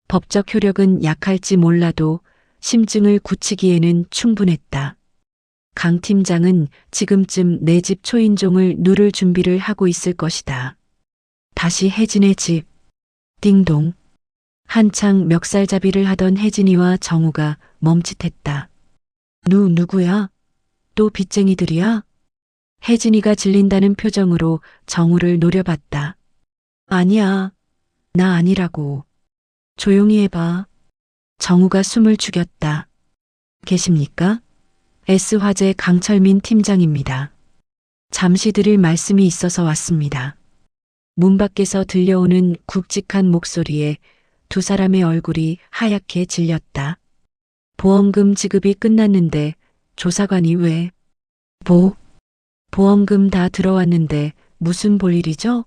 법적 효력은 약할지 몰라도 심증을 굳히기에는 충분했다. 강 팀장은 지금쯤 내 집 초인종을 누를 준비를 하고 있을 것이다. 다시 혜진의 집. 띵동. 한창 멱살잡이를 하던 혜진이와 정우가 멈칫했다. 누구야? 또 빚쟁이들이야? 혜진이가 질린다는 표정으로 정우를 노려봤다. 아니야. 나 아니라고. 조용히 해봐. 정우가 숨을 죽였다. 계십니까? S화재 강철민 팀장입니다. 잠시 드릴 말씀이 있어서 왔습니다. 문 밖에서 들려오는 굵직한 목소리에 두 사람의 얼굴이 하얗게 질렸다. 보험금 지급이 끝났는데 조사관이 왜? 보험금 다 들어왔는데 무슨 볼일이죠?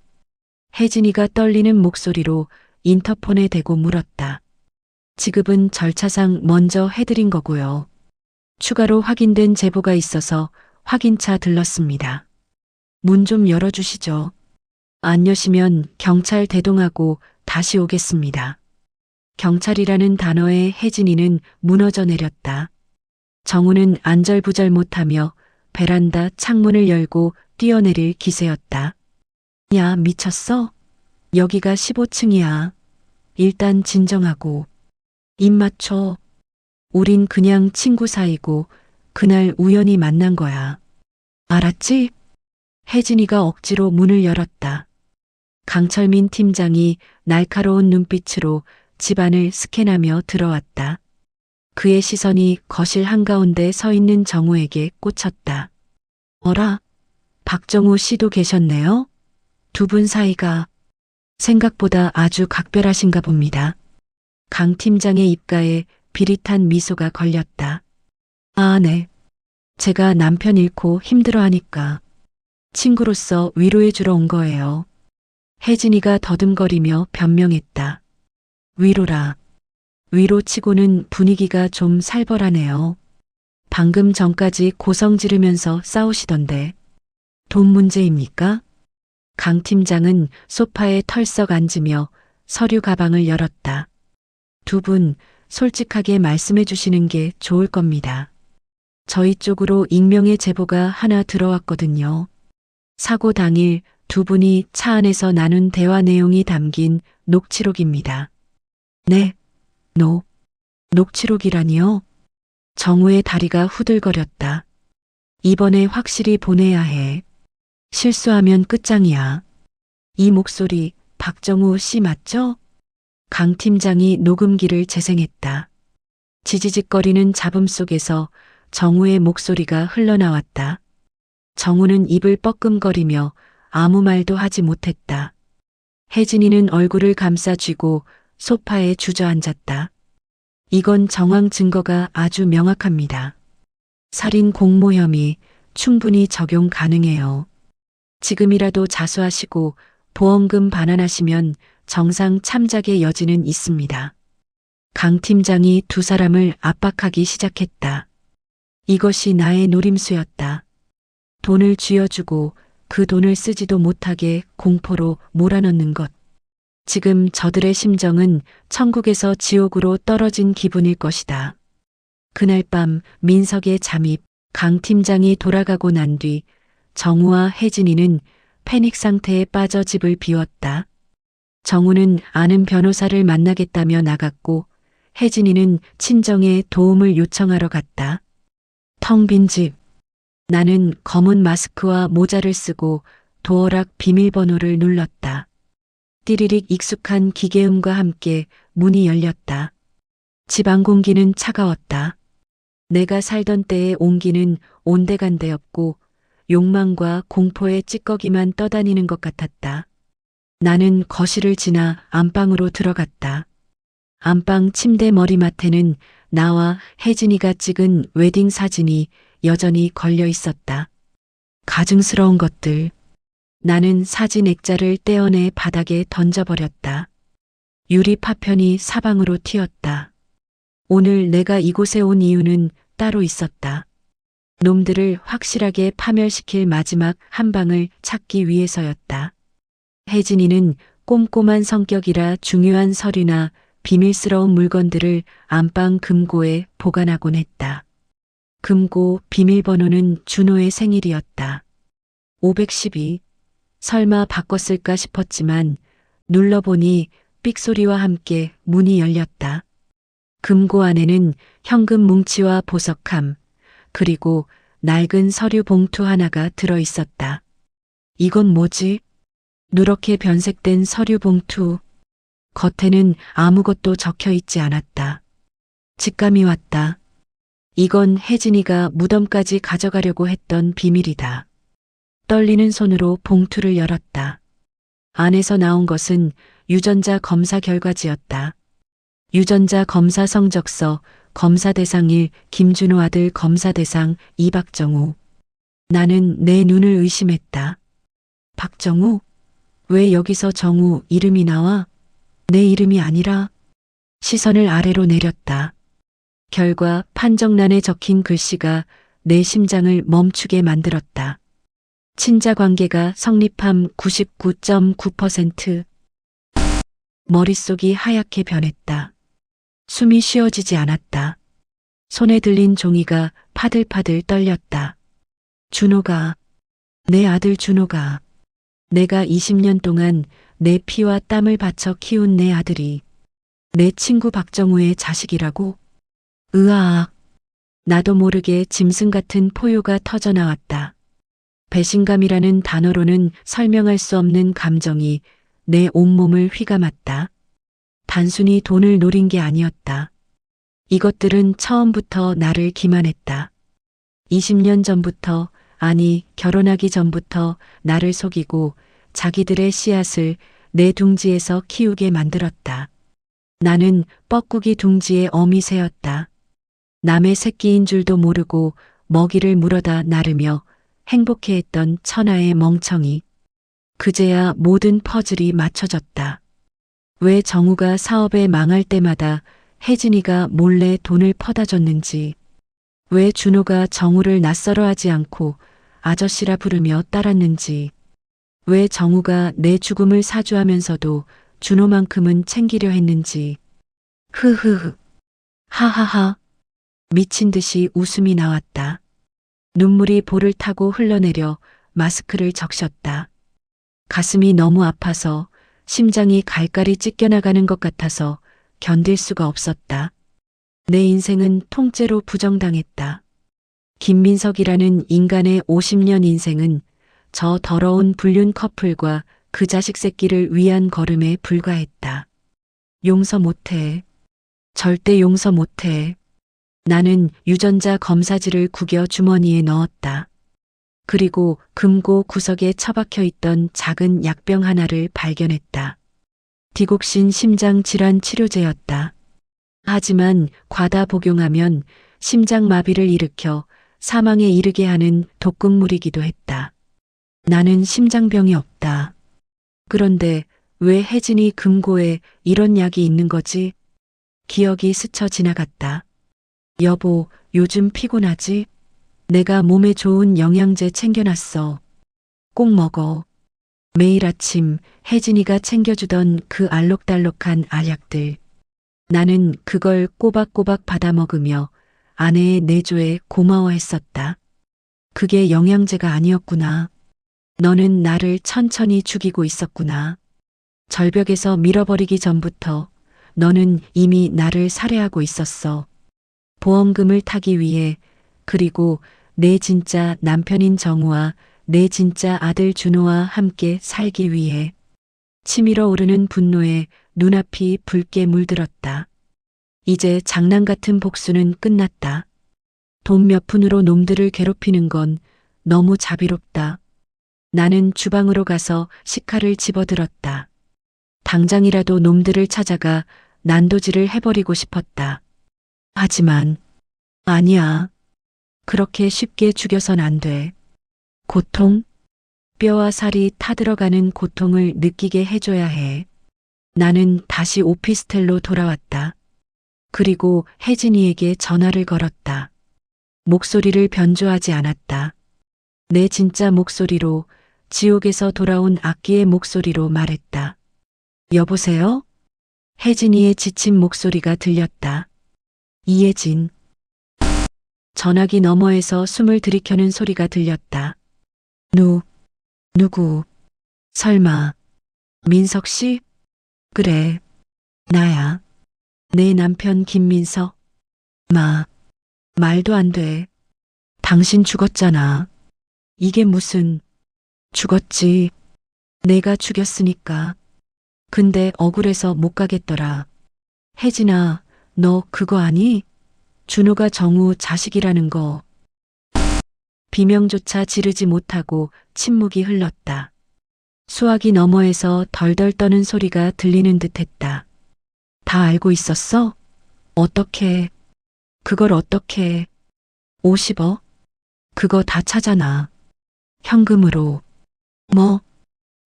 혜진이가 떨리는 목소리로 인터폰에 대고 물었다. 지급은 절차상 먼저 해드린 거고요. 추가로 확인된 제보가 있어서 확인차 들렀습니다. 문 좀 열어주시죠. 안 여시면 경찰 대동하고 다시 오겠습니다. 경찰이라는 단어에 혜진이는 무너져 내렸다. 정우는 안절부절 못하며 베란다 창문을 열고 뛰어내릴 기세였다. 야, 미쳤어? 여기가 15층이야. 일단 진정하고. 입 맞춰. 우린 그냥 친구 사이고 그날 우연히 만난 거야. 알았지? 혜진이가 억지로 문을 열었다. 강철민 팀장이 날카로운 눈빛으로 집안을 스캔하며 들어왔다. 그의 시선이 거실 한가운데 서 있는 정우에게 꽂혔다. 어라? 박정우 씨도 계셨네요? 두 분 사이가 생각보다 아주 각별하신가 봅니다. 강 팀장의 입가에 비릿한 미소가 걸렸다. 아, 네. 제가 남편 잃고 힘들어하니까 친구로서 위로해 주러 온 거예요. 혜진이가 더듬거리며 변명했다. 위로라. 위로치고는 분위기가 좀 살벌하네요. 방금 전까지 고성 지르면서 싸우시던데. 돈 문제입니까? 강 팀장은 소파에 털썩 앉으며 서류 가방을 열었다. 두 분 솔직하게 말씀해 주시는 게 좋을 겁니다. 저희 쪽으로 익명의 제보가 하나 들어왔거든요. 사고 당일 두 분이 차 안에서 나눈 대화 내용이 담긴 녹취록입니다. 네, 녹취록이라니요? 정우의 다리가 후들거렸다. 이번에 확실히 보내야 해. 실수하면 끝장이야. 이 목소리 박정우 씨 맞죠? 강 팀장이 녹음기를 재생했다. 지지직거리는 잡음 속에서 정우의 목소리가 흘러나왔다. 정우는 입을 뻐끔거리며 아무 말도 하지 못했다. 혜진이는 얼굴을 감싸 쥐고 소파에 주저앉았다. 이건 정황 증거가 아주 명확합니다. 살인 공모 혐의 충분히 적용 가능해요. 지금이라도 자수하시고 보험금 반환하시면 정상 참작의 여지는 있습니다. 강 팀장이 두 사람을 압박하기 시작했다. 이것이 나의 노림수였다. 돈을 쥐어주고 그 돈을 쓰지도 못하게 공포로 몰아넣는 것. 지금 저들의 심정은 천국에서 지옥으로 떨어진 기분일 것이다. 그날 밤 민석의 잠입, 강 팀장이 돌아가고 난 뒤 정우와 혜진이는 패닉 상태에 빠져 집을 비웠다. 정우는 아는 변호사를 만나겠다며 나갔고 혜진이는 친정에 도움을 요청하러 갔다. 텅 빈 집. 나는 검은 마스크와 모자를 쓰고 도어락 비밀번호를 눌렀다. 띠리릭 익숙한 기계음과 함께 문이 열렸다. 집안 공기는 차가웠다. 내가 살던 때의 온기는 온데간데 없고 욕망과 공포의 찌꺼기만 떠다니는 것 같았다. 나는 거실을 지나 안방으로 들어갔다. 안방 침대 머리맡에는 나와 혜진이가 찍은 웨딩 사진이 여전히 걸려 있었다. 가증스러운 것들. 나는 사진 액자를 떼어내 바닥에 던져버렸다. 유리 파편이 사방으로 튀었다. 오늘 내가 이곳에 온 이유는 따로 있었다. 놈들을 확실하게 파멸시킬 마지막 한 방을 찾기 위해서였다. 혜진이는 꼼꼼한 성격이라 중요한 서류나 비밀스러운 물건들을 안방 금고에 보관하곤 했다. 금고 비밀번호는 준호의 생일이었다. 512. 설마 바꿨을까 싶었지만 눌러보니 삑소리와 함께 문이 열렸다. 금고 안에는 현금 뭉치와 보석함, 그리고 낡은 서류 봉투 하나가 들어 있었다. 이건 뭐지? 누렇게 변색된 서류 봉투. 겉에는 아무것도 적혀 있지 않았다. 직감이 왔다. 이건 혜진이가 무덤까지 가져가려고 했던 비밀이다. 떨리는 손으로 봉투를 열었다. 안에서 나온 것은 유전자 검사 결과지였다. 유전자 검사 성적서, 검사 대상 1, 김준호 아들 검사 대상 2 박정우. 나는 내 눈을 의심했다. 박정우? 왜 여기서 정우 이름이 나와? 내 이름이 아니라? 시선을 아래로 내렸다. 결과 판정란에 적힌 글씨가 내 심장을 멈추게 만들었다. 친자 관계가 성립함 99.9%. 머릿속이 하얗게 변했다. 숨이 쉬어지지 않았다. 손에 들린 종이가 파들파들 떨렸다. 준호가, 내 아들 준호가, 내가 20년 동안 내 피와 땀을 바쳐 키운 내 아들이 내 친구 박정우의 자식이라고? 으아악. 나도 모르게 짐승 같은 포효가 터져나왔다. 배신감이라는 단어로는 설명할 수 없는 감정이 내 온몸을 휘감았다. 단순히 돈을 노린 게 아니었다. 이것들은 처음부터 나를 기만했다. 20년 전부터, 아니 결혼하기 전부터 나를 속이고 자기들의 씨앗을 내 둥지에서 키우게 만들었다. 나는 뻐꾸기 둥지의 어미새였다. 남의 새끼인 줄도 모르고 먹이를 물어다 나르며 행복해했던 천하의 멍청이. 그제야 모든 퍼즐이 맞춰졌다. 왜 정우가 사업에 망할 때마다 혜진이가 몰래 돈을 퍼다 줬는지, 왜 준호가 정우를 낯설어 하지 않고 아저씨라 부르며 따랐는지, 왜 정우가 내 죽음을 사주하면서도 준호만큼은 챙기려 했는지. 흐흐흐. 하하하. 미친 듯이 웃음이 나왔다. 눈물이 볼을 타고 흘러내려 마스크를 적셨다. 가슴이 너무 아파서 심장이 갈갈이 찢겨나가는 것 같아서 견딜 수가 없었다. 내 인생은 통째로 부정당했다. 김민석이라는 인간의 50년 인생은 저 더러운 불륜 커플과 그 자식 새끼를 위한 걸음에 불과했다. 용서 못해. 절대 용서 못해. 나는 유전자 검사지를 구겨 주머니에 넣었다. 그리고 금고 구석에 처박혀 있던 작은 약병 하나를 발견했다. 디곡신 심장 질환 치료제였다. 하지만 과다 복용하면 심장마비를 일으켜 사망에 이르게 하는 독극물이기도 했다. 나는 심장병이 없다. 그런데 왜 혜진이 금고에 이런 약이 있는 거지? 기억이 스쳐 지나갔다. 여보, 요즘 피곤하지? 내가 몸에 좋은 영양제 챙겨놨어. 꼭 먹어. 매일 아침 혜진이가 챙겨주던 그 알록달록한 알약들. 나는 그걸 꼬박꼬박 받아 먹으며 아내의 내조에 고마워했었다. 그게 영양제가 아니었구나. 너는 나를 천천히 죽이고 있었구나. 절벽에서 밀어버리기 전부터 너는 이미 나를 살해하고 있었어. 보험금을 타기 위해, 그리고 내 진짜 남편인 정우와 내 진짜 아들 준호와 함께 살기 위해. 치밀어 오르는 분노에 눈앞이 붉게 물들었다. 이제 장난 같은 복수는 끝났다. 돈 몇 푼으로 놈들을 괴롭히는 건 너무 자비롭다. 나는 주방으로 가서 식칼을 집어들었다. 당장이라도 놈들을 찾아가 난도질을 해버리고 싶었다. 하지만 아니야. 그렇게 쉽게 죽여선 안 돼. 고통? 뼈와 살이 타들어가는 고통을 느끼게 해줘야 해. 나는 다시 오피스텔로 돌아왔다. 그리고 혜진이에게 전화를 걸었다. 목소리를 변조하지 않았다. 내 진짜 목소리로, 지옥에서 돌아온 악기의 목소리로 말했다. 여보세요? 혜진이의 지친 목소리가 들렸다. 이혜진. 전화기 너머에서 숨을 들이켜는 소리가 들렸다. 누구? 설마, 민석 씨? 그래, 나야. 내 남편 김민석. 말도 안 돼. 당신 죽었잖아. 이게 무슨, 죽었지. 내가 죽였으니까. 근데 억울해서 못 가겠더라. 혜진아, 너 그거 아니? 준호가 정우 자식이라는 거. 비명조차 지르지 못하고 침묵이 흘렀다. 수화기 너머에서 덜덜 떠는 소리가 들리는 듯했다. 다 알고 있었어? 어떻게? 그걸 어떻게? 50억? 그거 다 차잖아. 현금으로. 뭐?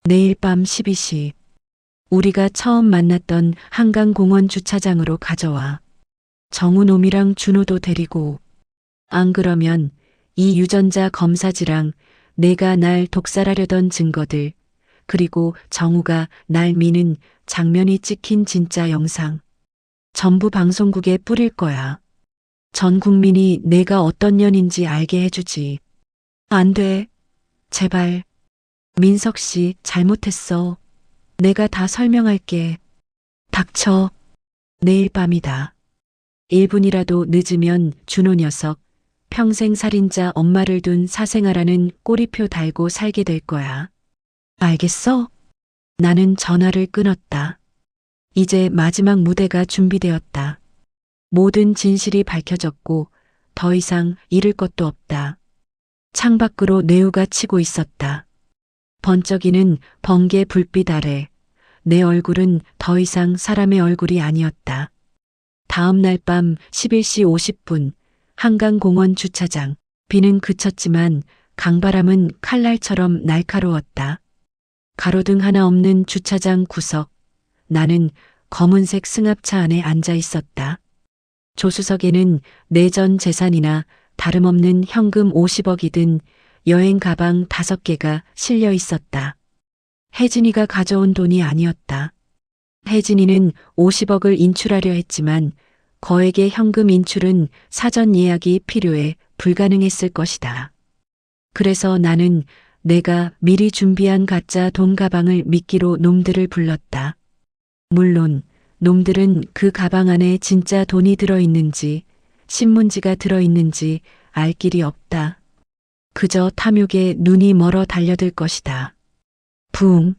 내일 밤 12시. 우리가 처음 만났던 한강공원 주차장으로 가져와. 정우 놈이랑 준호도 데리고. 안 그러면 이 유전자 검사지랑 내가 날 독살하려던 증거들, 그리고 정우가 날 미는 장면이 찍힌 진짜 영상. 전부 방송국에 뿌릴 거야. 전 국민이 내가 어떤 년인지 알게 해주지. 안 돼. 제발. 민석 씨, 잘못했어. 내가 다 설명할게. 닥쳐. 내일 밤이다. 1분이라도 늦으면 준호 녀석, 평생 살인자 엄마를 둔 사생아라는 꼬리표 달고 살게 될 거야. 알겠어? 나는 전화를 끊었다. 이제 마지막 무대가 준비되었다. 모든 진실이 밝혀졌고 더 이상 잃을 것도 없다. 창밖으로 뇌우가 치고 있었다. 번쩍이는 번개 불빛 아래 내 얼굴은 더 이상 사람의 얼굴이 아니었다. 다음 날 밤 11시 50분 한강공원 주차장. 비는 그쳤지만 강바람은 칼날처럼 날카로웠다. 가로등 하나 없는 주차장 구석. 나는 검은색 승합차 안에 앉아 있었다. 조수석에는 내 전 재산이나 다름없는 현금 50억이 든 여행 가방 5개가 실려 있었다. 혜진이가 가져온 돈이 아니었다. 혜진이는 50억을 인출하려 했지만 거액의 현금 인출은 사전 예약이 필요해 불가능했을 것이다. 그래서 나는 내가 미리 준비한 가짜 돈 가방을 미끼로 놈들을 불렀다. 물론 놈들은 그 가방 안에 진짜 돈이 들어있는지 신문지가 들어있는지 알 길이 없다. 그저 탐욕에 눈이 멀어 달려들 것이다. 붕.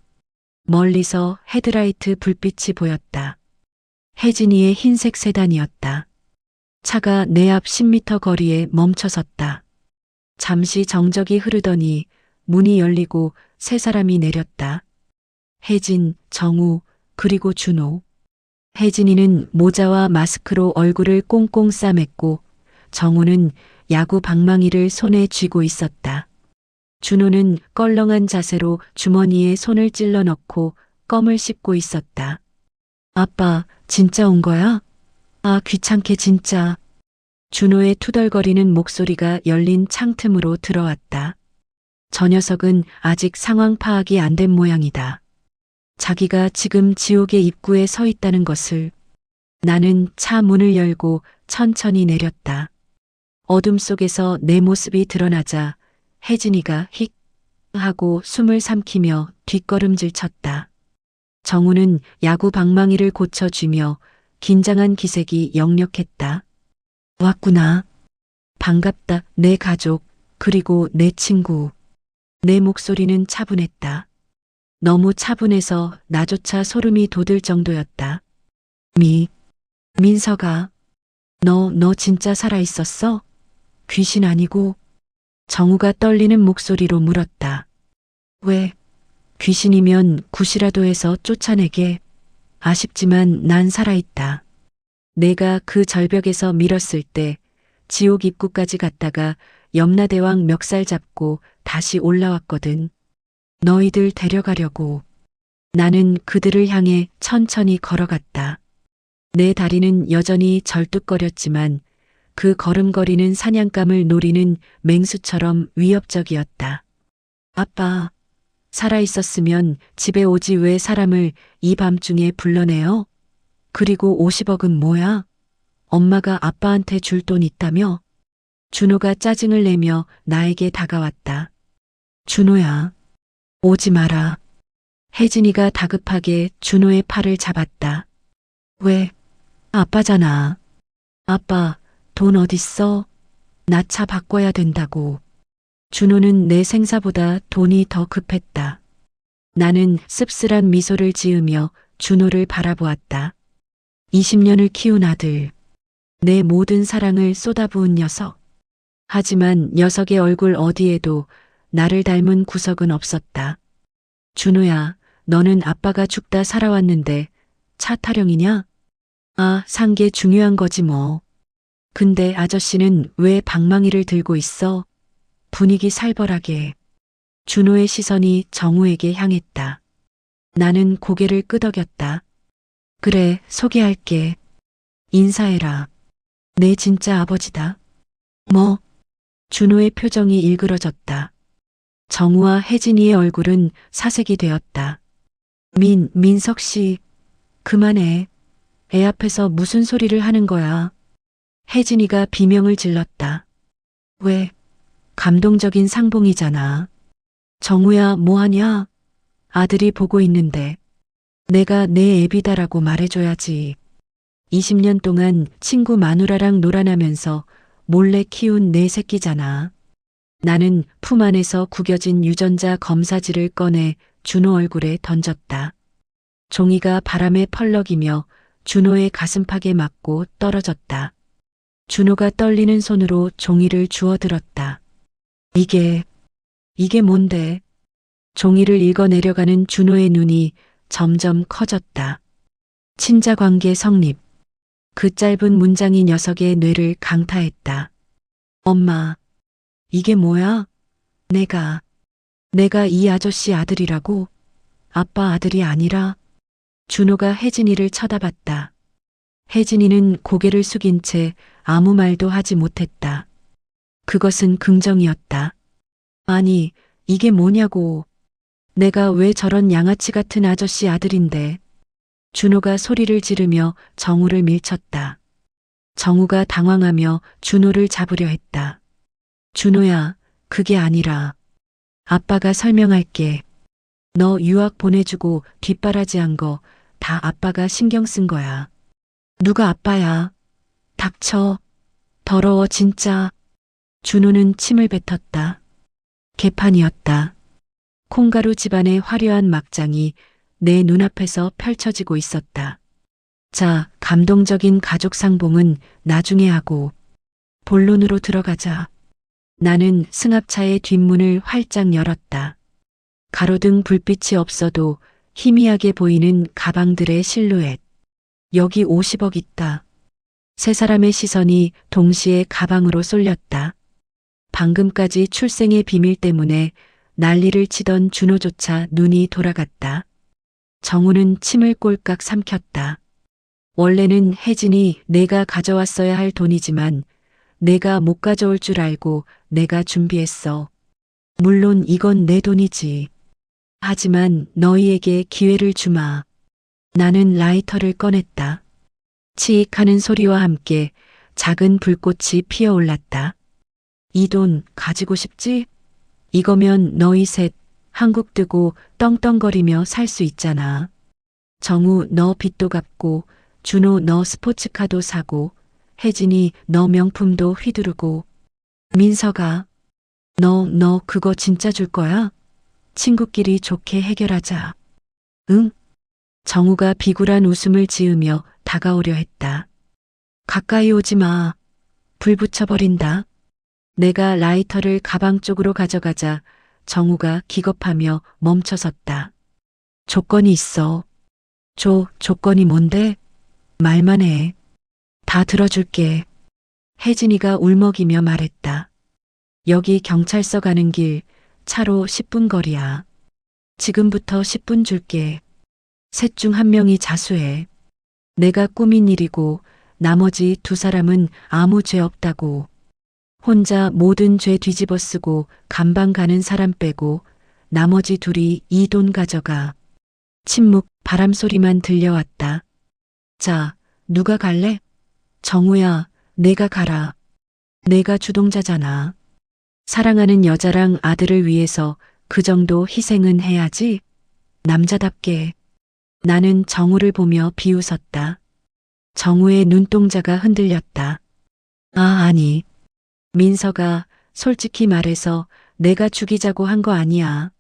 멀리서 헤드라이트 불빛이 보였다. 혜진이의 흰색 세단이었다. 차가 내 앞 10m 거리에 멈춰섰다. 잠시 정적이 흐르더니 문이 열리고 세 사람이 내렸다. 혜진, 정우, 그리고 준호. 혜진이는 모자와 마스크로 얼굴을 꽁꽁 싸맸고 정우는 야구 방망이를 손에 쥐고 있었다. 준호는 껄렁한 자세로 주머니에 손을 찔러 넣고 껌을 씹고 있었다. 아빠, 진짜 온 거야? 아, 귀찮게 진짜. 준호의 투덜거리는 목소리가 열린 창틈으로 들어왔다. 저 녀석은 아직 상황 파악이 안 된 모양이다. 자기가 지금 지옥의 입구에 서 있다는 것을. 나는 차 문을 열고 천천히 내렸다. 어둠 속에서 내 모습이 드러나자 혜진이가 힉 하고 숨을 삼키며 뒷걸음질 쳤다. 정우는 야구 방망이를 고쳐쥐며 긴장한 기색이 역력했다. 왔구나. 반갑다. 내 가족, 그리고 내 친구. 내 목소리는 차분했다. 너무 차분해서 나조차 소름이 돋을 정도였다. 민서가, 너 진짜 살아있었어? 귀신 아니고? 정우가 떨리는 목소리로 물었다. 왜? 귀신이면 굿이라도 해서 쫓아내게. 아쉽지만 난 살아있다. 내가 그 절벽에서 밀었을 때 지옥 입구까지 갔다가 염라대왕 멱살 잡고 다시 올라왔거든. 너희들 데려가려고. 나는 그들을 향해 천천히 걸어갔다. 내 다리는 여전히 절뚝거렸지만 그 걸음거리는 사냥감을 노리는 맹수처럼 위협적이었다. 아빠, 살아있었으면 집에 오지 왜 사람을 이 밤중에 불러내요? 그리고 50억은 뭐야? 엄마가 아빠한테 줄 돈 있다며? 준호가 짜증을 내며 나에게 다가왔다. 준호야, 오지 마라. 혜진이가 다급하게 준호의 팔을 잡았다. 왜? 아빠잖아. 아빠, 돈 어딨어? 나 차 바꿔야 된다고. 준호는 내 생사보다 돈이 더 급했다. 나는 씁쓸한 미소를 지으며 준호를 바라보았다. 20년을 키운 아들. 내 모든 사랑을 쏟아부은 녀석. 하지만 녀석의 얼굴 어디에도 나를 닮은 구석은 없었다. 준호야, 너는 아빠가 죽다 살아왔는데 차 타령이냐? 아, 산 게 중요한 거지 뭐. 근데 아저씨는 왜 방망이를 들고 있어? 분위기 살벌하게. 준호의 시선이 정우에게 향했다. 나는 고개를 끄덕였다. 그래, 소개할게. 인사해라. 내 진짜 아버지다. 뭐? 준호의 표정이 일그러졌다. 정우와 혜진이의 얼굴은 사색이 되었다. 민석 씨, 그만해. 애 앞에서 무슨 소리를 하는 거야. 혜진이가 비명을 질렀다. 왜? 감동적인 상봉이잖아. 정우야, 뭐하냐? 아들이 보고 있는데. 내가 내 애비다라고 말해줘야지. 20년 동안 친구 마누라랑 놀아나면서 몰래 키운 내 새끼잖아. 나는 품 안에서 구겨진 유전자 검사지를 꺼내 준호 얼굴에 던졌다. 종이가 바람에 펄럭이며 준호의 가슴팍에 맞고 떨어졌다. 준호가 떨리는 손으로 종이를 주워들었다. 이게 뭔데? 종이를 읽어내려가는 준호의 눈이 점점 커졌다. 친자관계 성립. 그 짧은 문장이 녀석의 뇌를 강타했다. 엄마, 이게 뭐야? 내가 이 아저씨 아들이라고? 아빠 아들이 아니라? 준호가 혜진이를 쳐다봤다. 혜진이는 고개를 숙인 채 아무 말도 하지 못했다. 그것은 긍정이었다. 아니, 이게 뭐냐고. 내가 왜 저런 양아치 같은 아저씨 아들인데. 준호가 소리를 지르며 정우를 밀쳤다. 정우가 당황하며 준호를 잡으려 했다. 준호야, 그게 아니라. 아빠가 설명할게. 너 유학 보내주고 뒷바라지한 거 다 아빠가 신경 쓴 거야. 누가 아빠야? 닥쳐. 더러워 진짜. 준호는 침을 뱉었다. 개판이었다. 콩가루 집안의 화려한 막장이 내 눈앞에서 펼쳐지고 있었다. 자, 감동적인 가족 상봉은 나중에 하고 본론으로 들어가자. 나는 승합차의 뒷문을 활짝 열었다. 가로등 불빛이 없어도 희미하게 보이는 가방들의 실루엣. 여기 50억 있다. 세 사람의 시선이 동시에 가방으로 쏠렸다. 방금까지 출생의 비밀 때문에 난리를 치던 준호조차 눈이 돌아갔다. 정우는 침을 꼴깍 삼켰다. 원래는 혜진이 내가 가져왔어야 할 돈이지만 내가 못 가져올 줄 알고 내가 준비했어. 물론 이건 내 돈이지. 하지만 너희에게 기회를 주마. 나는 라이터를 꺼냈다. 치익하는 소리와 함께 작은 불꽃이 피어올랐다. 이 돈 가지고 싶지? 이거면 너희 셋 한국 뜨고 떵떵거리며 살 수 있잖아. 정우 너 빚도 갚고, 준호 너 스포츠카도 사고, 혜진이 너 명품도 휘두르고. 민서가 너 그거 진짜 줄 거야? 친구끼리 좋게 해결하자. 응? 정우가 비굴한 웃음을 지으며 다가오려 했다. 가까이 오지 마. 불 붙여버린다. 내가 라이터를 가방 쪽으로 가져가자 정우가 기겁하며 멈춰섰다. 조건이 있어. 조건이 뭔데? 말만 해. 다 들어줄게. 혜진이가 울먹이며 말했다. 여기 경찰서 가는 길 차로 10분 거리야. 지금부터 10분 줄게. 셋 중 한 명이 자수해. 내가 꾸민 일이고 나머지 두 사람은 아무 죄 없다고. 혼자 모든 죄 뒤집어 쓰고 감방 가는 사람 빼고 나머지 둘이 이 돈 가져가. 침묵, 바람 소리만 들려왔다. 자, 누가 갈래? 정우야, 내가 가라. 내가 주동자잖아. 사랑하는 여자랑 아들을 위해서 그 정도 희생은 해야지. 남자답게. 나는 정우를 보며 비웃었다. 정우의 눈동자가 흔들렸다. 아, 아니. 민서가 솔직히 말해서 내가 죽이자고 한 거 아니야.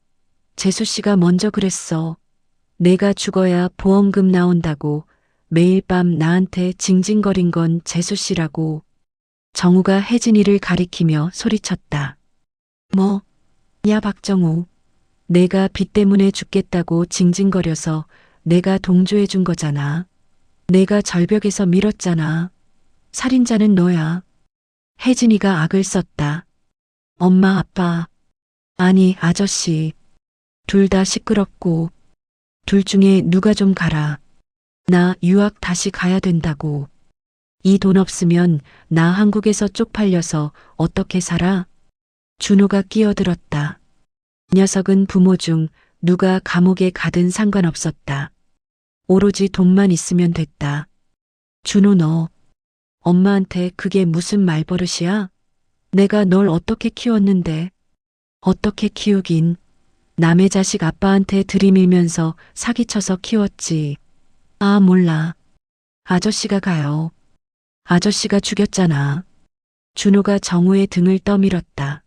재수 씨가 먼저 그랬어. 내가 죽어야 보험금 나온다고 매일 밤 나한테 징징거린 건 재수 씨라고. 정우가 혜진이를 가리키며 소리쳤다. 뭐? 야, 박정우. 내가 빚 때문에 죽겠다고 징징거려서 내가 동조해 준 거잖아. 내가 절벽에서 밀었잖아. 살인자는 너야. 혜진이가 악을 썼다. 엄마, 아빠. 아니, 아저씨. 둘 다 시끄럽고. 둘 중에 누가 좀 가라. 나 유학 다시 가야 된다고. 이 돈 없으면 나 한국에서 쪽팔려서 어떻게 살아? 준호가 끼어들었다. 녀석은 부모 중 누가 감옥에 가든 상관없었다. 오로지 돈만 있으면 됐다. 준호, 너 엄마한테 그게 무슨 말버릇이야? 내가 널 어떻게 키웠는데. 어떻게 키우긴. 남의 자식 아빠한테 들이밀면서 사기쳐서 키웠지. 아, 몰라. 아저씨가 가요. 아저씨가 죽였잖아. 준호가 정우의 등을 떠밀었다.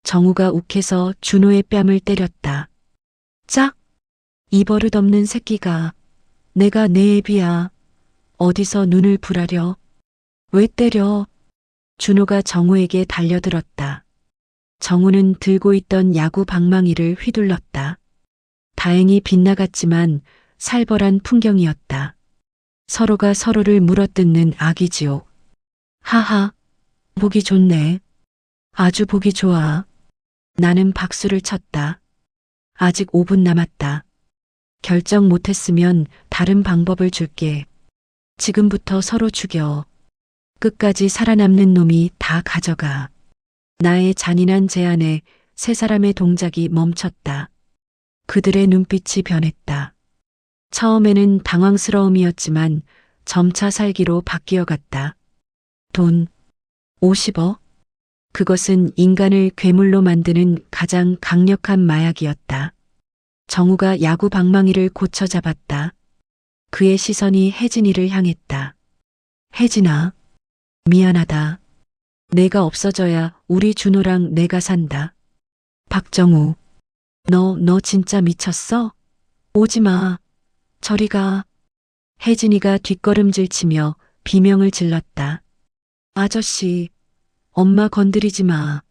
정우가 욱해서 준호의 뺨을 때렸다. 짝! 이 버릇없는 새끼가. 내가 내 애비야. 어디서 눈을 부라려. 왜 때려? 준호가 정우에게 달려들었다. 정우는 들고 있던 야구 방망이를 휘둘렀다. 다행히 빗나갔지만 살벌한 풍경이었다. 서로가 서로를 물어뜯는 아기지옥. 하하, 보기 좋네. 아주 보기 좋아. 나는 박수를 쳤다. 아직 5분 남았다. 결정 못했으면 다른 방법을 줄게. 지금부터 서로 죽여. 끝까지 살아남는 놈이 다 가져가. 나의 잔인한 제안에 세 사람의 동작이 멈췄다. 그들의 눈빛이 변했다. 처음에는 당황스러움이었지만 점차 살기로 바뀌어갔다. 돈 50억? 그것은 인간을 괴물로 만드는 가장 강력한 마약이었다. 정우가 야구 방망이를 고쳐 잡았다. 그의 시선이 혜진이를 향했다. 혜진아, 미안하다. 내가 없어져야 우리 준호랑 내가 산다. 박정우, 너 진짜 미쳤어? 오지 마. 저리 가. 혜진이가 뒷걸음질 치며 비명을 질렀다. 아저씨, 엄마 건드리지 마.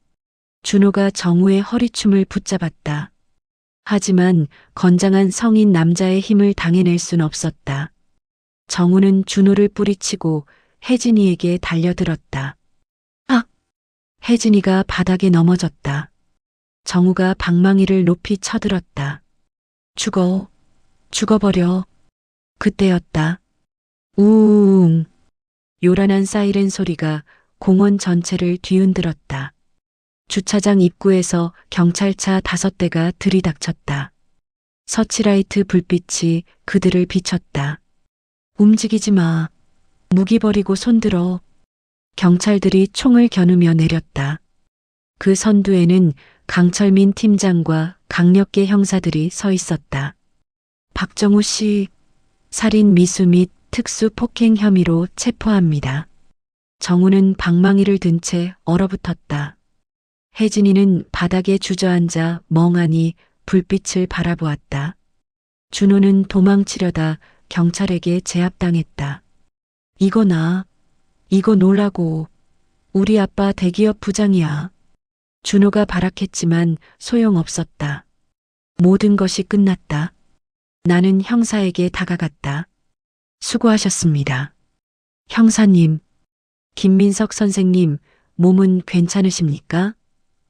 준호가 정우의 허리춤을 붙잡았다. 하지만 건장한 성인 남자의 힘을 당해낼 순 없었다. 정우는 준호를 뿌리치고 혜진이에게 달려들었다. 아! 혜진이가 바닥에 넘어졌다. 정우가 방망이를 높이 쳐들었다. 죽어버려. 그때였다. 우웅. 요란한 사이렌 소리가 공원 전체를 뒤흔들었다. 주차장 입구에서 경찰차 5대가 들이닥쳤다. 서치라이트 불빛이 그들을 비췄다. 움직이지 마. 무기 버리고 손들어. 경찰들이 총을 겨누며 내렸다. 그 선두에는 강철민 팀장과 강력계 형사들이 서 있었다. 박정우 씨, 살인 미수 및 특수 폭행 혐의로 체포합니다. 정우는 방망이를 든 채 얼어붙었다. 혜진이는 바닥에 주저앉아 멍하니 불빛을 바라보았다. 준호는 도망치려다 경찰에게 제압당했다. 이거 놀라고. 우리 아빠 대기업 부장이야. 준호가 발악했지만 소용없었다. 모든 것이 끝났다. 나는 형사에게 다가갔다. 수고하셨습니다. 형사님, 김민석 선생님, 몸은 괜찮으십니까?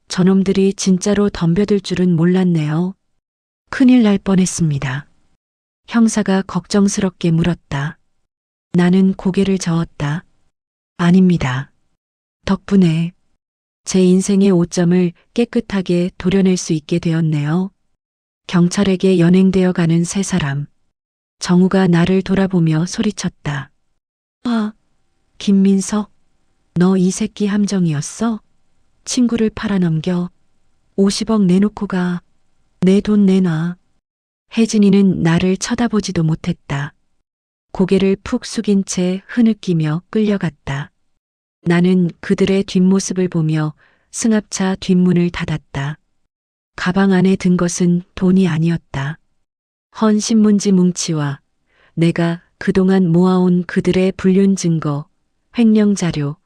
저놈들이 진짜로 덤벼들 줄은 몰랐네요. 큰일 날 뻔했습니다. 형사가 걱정스럽게 물었다. 나는 고개를 저었다. 아닙니다. 덕분에 제 인생의 오점을 깨끗하게 도려낼 수 있게 되었네요. 경찰에게 연행되어 가는 세 사람. 정우가 나를 돌아보며 소리쳤다. 아, 김민석, 너 이 새끼 함정이었어? 친구를 팔아넘겨 50억 내놓고 가. 내 돈 내놔. 혜진이는 나를 쳐다보지도 못했다. 고개를 푹 숙인 채 흐느끼며 끌려갔다. 나는 그들의 뒷모습을 보며 승합차 뒷문을 닫았다. 가방 안에 든 것은 돈이 아니었다. 헌 신문지 뭉치와 내가 그동안 모아온 그들의 불륜 증거, 횡령 자료,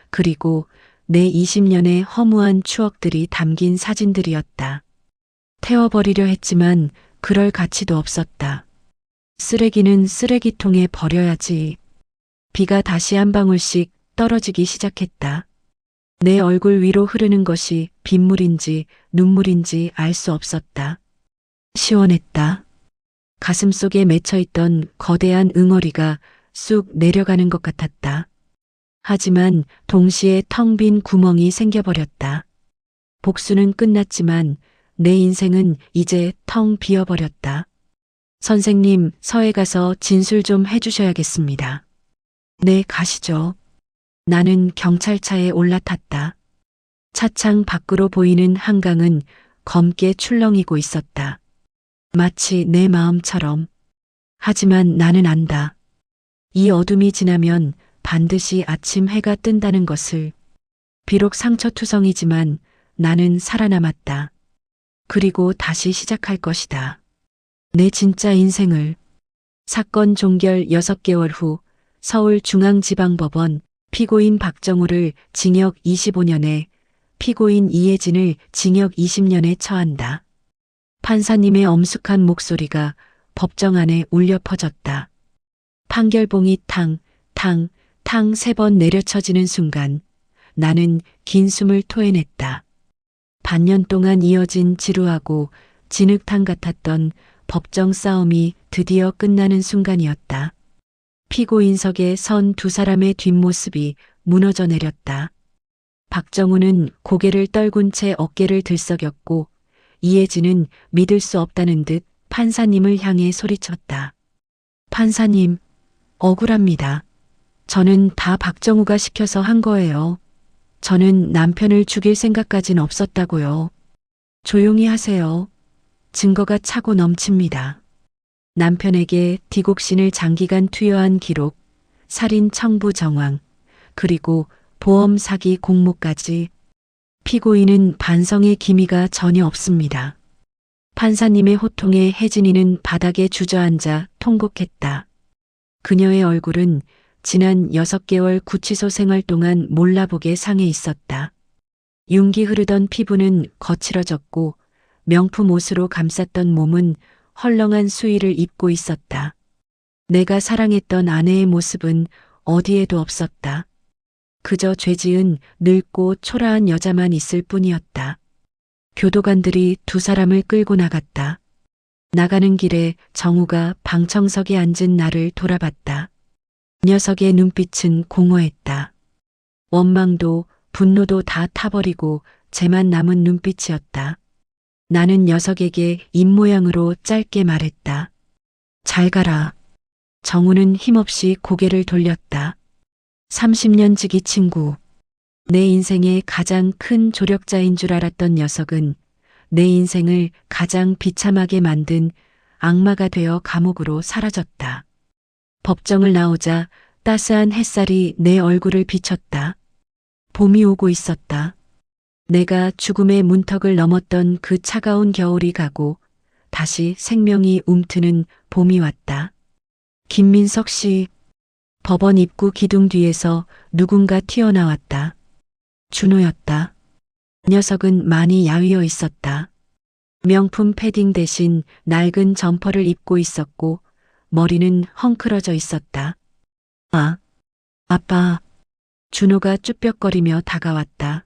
그리고 내 20년의 허무한 추억들이 담긴 사진들이었다. 태워버리려 했지만 그럴 가치도 없었다. 쓰레기는 쓰레기통에 버려야지. 비가 다시 한 방울씩 떨어지기 시작했다. 내 얼굴 위로 흐르는 것이 빗물인지 눈물인지 알 수 없었다. 시원했다. 가슴속에 맺혀있던 거대한 응어리가 쑥 내려가는 것 같았다. 하지만 동시에 텅 빈 구멍이 생겨버렸다. 복수는 끝났지만 내 인생은 이제 텅 비어버렸다. 선생님, 서해 가서 진술 좀 해주셔야겠습니다. 네, 가시죠. 나는 경찰차에 올라탔다. 차창 밖으로 보이는 한강은 검게 출렁이고 있었다. 마치 내 마음처럼. 하지만 나는 안다. 이 어둠이 지나면 반드시 아침 해가 뜬다는 것을. 비록 상처투성이지만 나는 살아남았다. 그리고 다시 시작할 것이다. 내 진짜 인생을. 사건 종결 6개월 후 서울중앙지방법원 피고인 박정우를 징역 25년에 피고인 이혜진을 징역 20년에 처한다. 판사님의 엄숙한 목소리가 법정 안에 울려 퍼졌다. 판결봉이 탕, 탕, 탕 3번 내려쳐지는 순간 나는 긴 숨을 토해냈다. 반년 동안 이어진 지루하고 진흙탕 같았던 법정 싸움이 드디어 끝나는 순간이었다. 피고인석에 선 두 사람의 뒷모습이 무너져 내렸다. 박정우는 고개를 떨군 채 어깨를 들썩였고 이혜진은 믿을 수 없다는 듯 판사님을 향해 소리쳤다. 판사님, 억울합니다. 저는 다 박정우가 시켜서 한 거예요. 저는 남편을 죽일 생각까진 없었다고요. 조용히 하세요. 증거가 차고 넘칩니다. 남편에게 디곡신을 장기간 투여한 기록, 살인 청부 정황, 그리고 보험 사기 공모까지. 피고인은 반성의 기미가 전혀 없습니다. 판사님의 호통에 혜진이는 바닥에 주저앉아 통곡했다. 그녀의 얼굴은 지난 6개월 구치소 생활 동안 몰라보게 상해 있었다. 윤기 흐르던 피부는 거칠어졌고 명품 옷으로 감쌌던 몸은 헐렁한 수의를 입고 있었다. 내가 사랑했던 아내의 모습은 어디에도 없었다. 그저 죄지은 늙고 초라한 여자만 있을 뿐이었다. 교도관들이 두 사람을 끌고 나갔다. 나가는 길에 정우가 방청석에 앉은 나를 돌아봤다. 녀석의 눈빛은 공허했다. 원망도 분노도 다 타버리고 쟤만 남은 눈빛이었다. 나는 녀석에게 입모양으로 짧게 말했다. 잘 가라. 정우는 힘없이 고개를 돌렸다. 30년 지기 친구. 내 인생의 가장 큰 조력자인 줄 알았던 녀석은 내 인생을 가장 비참하게 만든 악마가 되어 감옥으로 사라졌다. 법정을 나오자 따스한 햇살이 내 얼굴을 비췄다. 봄이 오고 있었다. 내가 죽음의 문턱을 넘었던 그 차가운 겨울이 가고 다시 생명이 움트는 봄이 왔다. 김민석 씨. 법원 입구 기둥 뒤에서 누군가 튀어나왔다. 준호였다. 녀석은 많이 야위어 있었다. 명품 패딩 대신 낡은 점퍼를 입고 있었고 머리는 헝클어져 있었다. 아, 아빠. 준호가 쭈뼛거리며 다가왔다.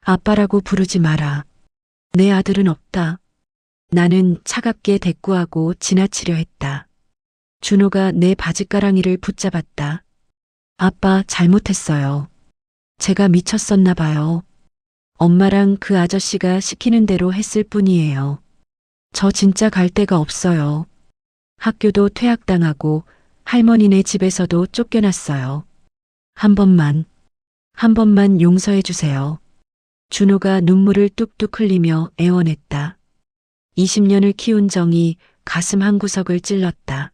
아빠라고 부르지 마라. 내 아들은 없다. 나는 차갑게 대꾸하고 지나치려 했다. 준호가 내 바지가랑이를 붙잡았다. 아빠 잘못했어요. 제가 미쳤었나 봐요. 엄마랑 그 아저씨가 시키는 대로 했을 뿐이에요. 저 진짜 갈 데가 없어요. 학교도 퇴학당하고 할머니네 집에서도 쫓겨났어요. 한 번만 용서해 주세요. 준호가 눈물을 뚝뚝 흘리며 애원했다. 20년을 키운 정이 가슴 한구석을 찔렀다.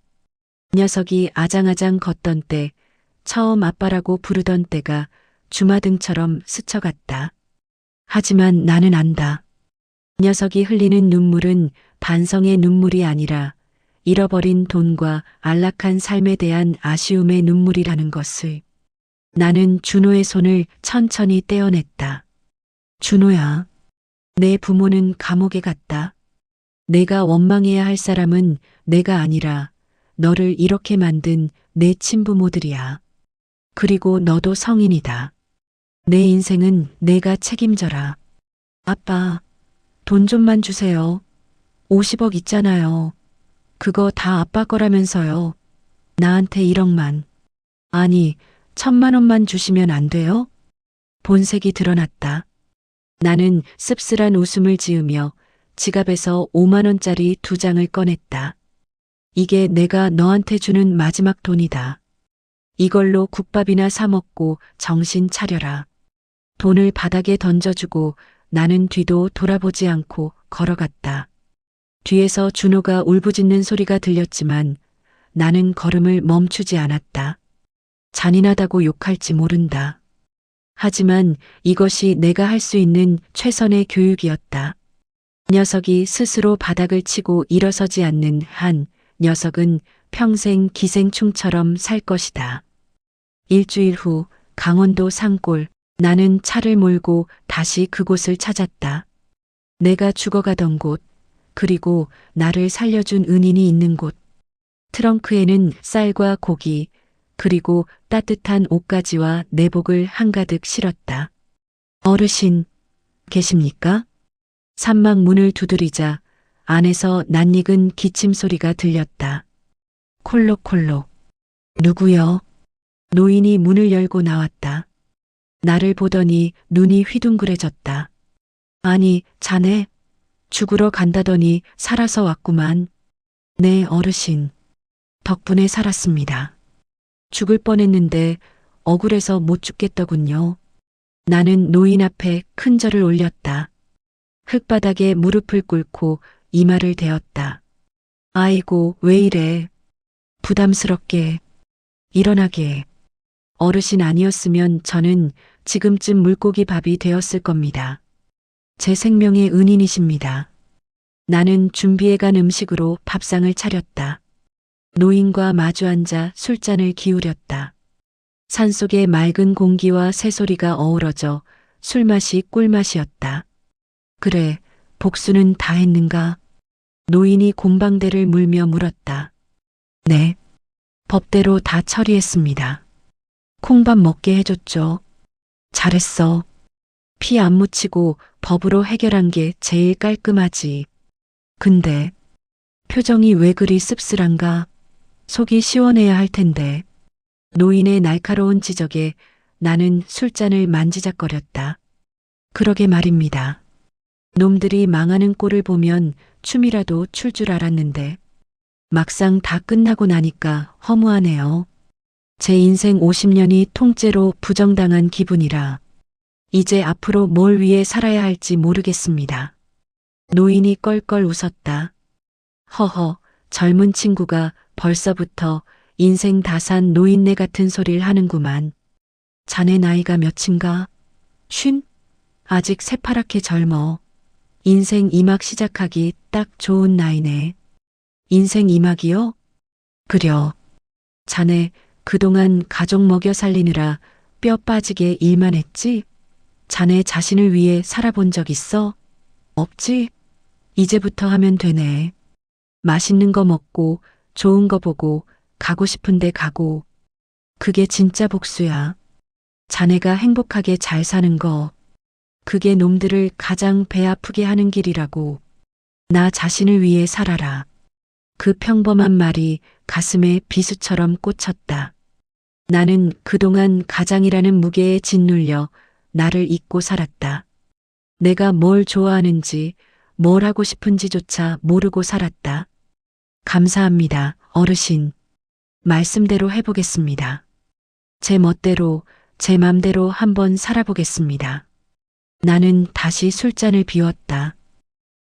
녀석이 아장아장 걷던 때, 처음 아빠라고 부르던 때가 주마등처럼 스쳐갔다. 하지만 나는 안다. 녀석이 흘리는 눈물은 반성의 눈물이 아니라 잃어버린 돈과 안락한 삶에 대한 아쉬움의 눈물이라는 것을. 나는 준호의 손을 천천히 떼어냈다. 준호야, 내 부모는 감옥에 갔다. 내가 원망해야 할 사람은 내가 아니라 너를 이렇게 만든 내 친부모들이야. 그리고 너도 성인이다. 내 인생은 내가 책임져라. 아빠, 돈 좀만 주세요. 50억 있잖아요. 그거 다 아빠 거라면서요. 나한테 1억만. 아니, 1,000만 원만 주시면 안 돼요? 본색이 드러났다. 나는 씁쓸한 웃음을 지으며 지갑에서 5만 원짜리 2장을 꺼냈다. 이게 내가 너한테 주는 마지막 돈이다. 이걸로 국밥이나 사 먹고 정신 차려라. 돈을 바닥에 던져주고 나는 뒤도 돌아보지 않고 걸어갔다. 뒤에서 준호가 울부짖는 소리가 들렸지만 나는 걸음을 멈추지 않았다. 잔인하다고 욕할지 모른다. 하지만 이것이 내가 할 수 있는 최선의 교육이었다. 녀석이 스스로 바닥을 치고 일어서지 않는 한 녀석은 평생 기생충처럼 살 것이다. 일주일 후 강원도 산골, 나는 차를 몰고 다시 그곳을 찾았다. 내가 죽어가던 곳, 그리고 나를 살려준 은인이 있는 곳. 트렁크에는 쌀과 고기, 그리고 따뜻한 옷가지와 내복을 한가득 실었다. 어르신, 계십니까? 산막 문을 두드리자 안에서 낯익은 기침 소리가 들렸다. 콜록콜록. 누구요? 노인이 문을 열고 나왔다. 나를 보더니 눈이 휘둥그레졌다. 아니, 자네, 죽으러 간다더니 살아서 왔구만. 네, 어르신. 덕분에 살았습니다. 죽을 뻔했는데 억울해서 못 죽겠더군요. 나는 노인 앞에 큰 절을 올렸다. 흙바닥에 무릎을 꿇고 이마를 대었다. 아이고, 왜 이래. 부담스럽게. 일어나게. 어르신 아니었으면 저는 지금쯤 물고기 밥이 되었을 겁니다. 제 생명의 은인이십니다. 나는 준비해간 음식으로 밥상을 차렸다. 노인과 마주 앉아 술잔을 기울였다. 산속의 맑은 공기와 새소리가 어우러져 술맛이 꿀맛이었다. 그래, 복수는 다 했는가? 노인이 곰방대를 물며 물었다. 네, 법대로 다 처리했습니다. 콩밥 먹게 해줬죠. 잘했어. 피 안 묻히고 법으로 해결한 게 제일 깔끔하지. 근데 표정이 왜 그리 씁쓸한가? 속이 시원해야 할 텐데. 노인의 날카로운 지적에 나는 술잔을 만지작거렸다. 그러게 말입니다. 놈들이 망하는 꼴을 보면 춤이라도 출 줄 알았는데 막상 다 끝나고 나니까 허무하네요. 제 인생 50년이 통째로 부정당한 기분이라 이제 앞으로 뭘 위해 살아야 할지 모르겠습니다. 노인이 껄껄 웃었다. 허허, 젊은 친구가 벌써부터 인생 다 산 노인네 같은 소리를 하는구만. 자네 나이가 몇인가? 50? 아직 새파랗게 젊어. 인생 2막 시작하기 딱 좋은 나이네. 인생 2막이요? 그려. 자네 그동안 가족 먹여 살리느라 뼈 빠지게 일만 했지? 자네 자신을 위해 살아본 적 있어? 없지? 이제부터 하면 되네. 맛있는 거 먹고 좋은 거 보고 가고 싶은데 가고. 그게 진짜 복수야. 자네가 행복하게 잘 사는 거. 그게 놈들을 가장 배 아프게 하는 길이라고. 나 자신을 위해 살아라. 그 평범한 말이 가슴에 비수처럼 꽂혔다. 나는 그동안 가장이라는 무게에 짓눌려 나를 잊고 살았다. 내가 뭘 좋아하는지, 뭘 하고 싶은지조차 모르고 살았다. 감사합니다, 어르신. 말씀대로 해보겠습니다. 제 멋대로, 제 맘대로 한번 살아보겠습니다. 나는 다시 술잔을 비웠다.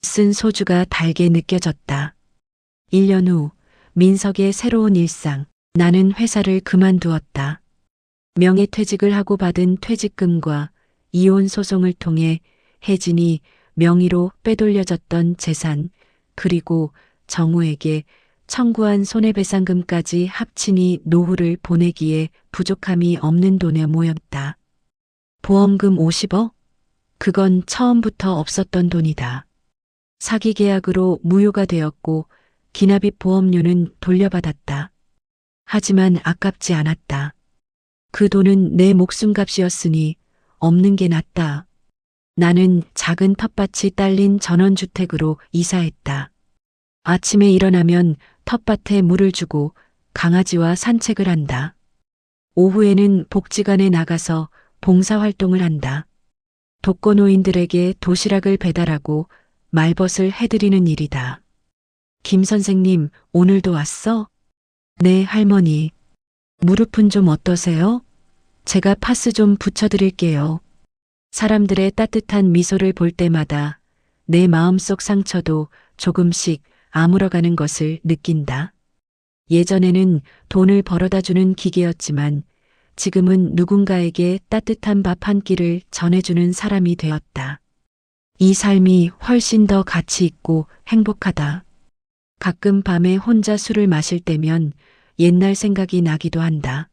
쓴 소주가 달게 느껴졌다. 1년 후, 민석의 새로운 일상. 나는 회사를 그만두었다. 명예퇴직을 하고 받은 퇴직금과 이혼 소송을 통해 혜진이 명의로 빼돌려졌던 재산, 그리고 정우에게 청구한 손해배상금까지 합치니 노후를 보내기에 부족함이 없는 돈에 모였다. 보험금 50억? 그건 처음부터 없었던 돈이다. 사기 계약으로 무효가 되었고 기납입 보험료는 돌려받았다. 하지만 아깝지 않았다. 그 돈은 내 목숨값이었으니 없는 게 낫다. 나는 작은 텃밭이 딸린 전원주택으로 이사했다. 아침에 일어나면 텃밭에 물을 주고 강아지와 산책을 한다. 오후에는 복지관에 나가서 봉사활동을 한다. 독거노인들에게 도시락을 배달하고 말벗을 해드리는 일이다. 김 선생님, 오늘도 왔어? 네, 할머니. 무릎은 좀 어떠세요? 제가 파스 좀 붙여드릴게요. 사람들의 따뜻한 미소를 볼 때마다 내 마음속 상처도 조금씩 아물어가는 것을 느낀다. 예전에는 돈을 벌어다주는 기계였지만 지금은 누군가에게 따뜻한 밥 한 끼를 전해주는 사람이 되었다. 이 삶이 훨씬 더 가치 있고 행복하다. 가끔 밤에 혼자 술을 마실 때면 옛날 생각이 나기도 한다.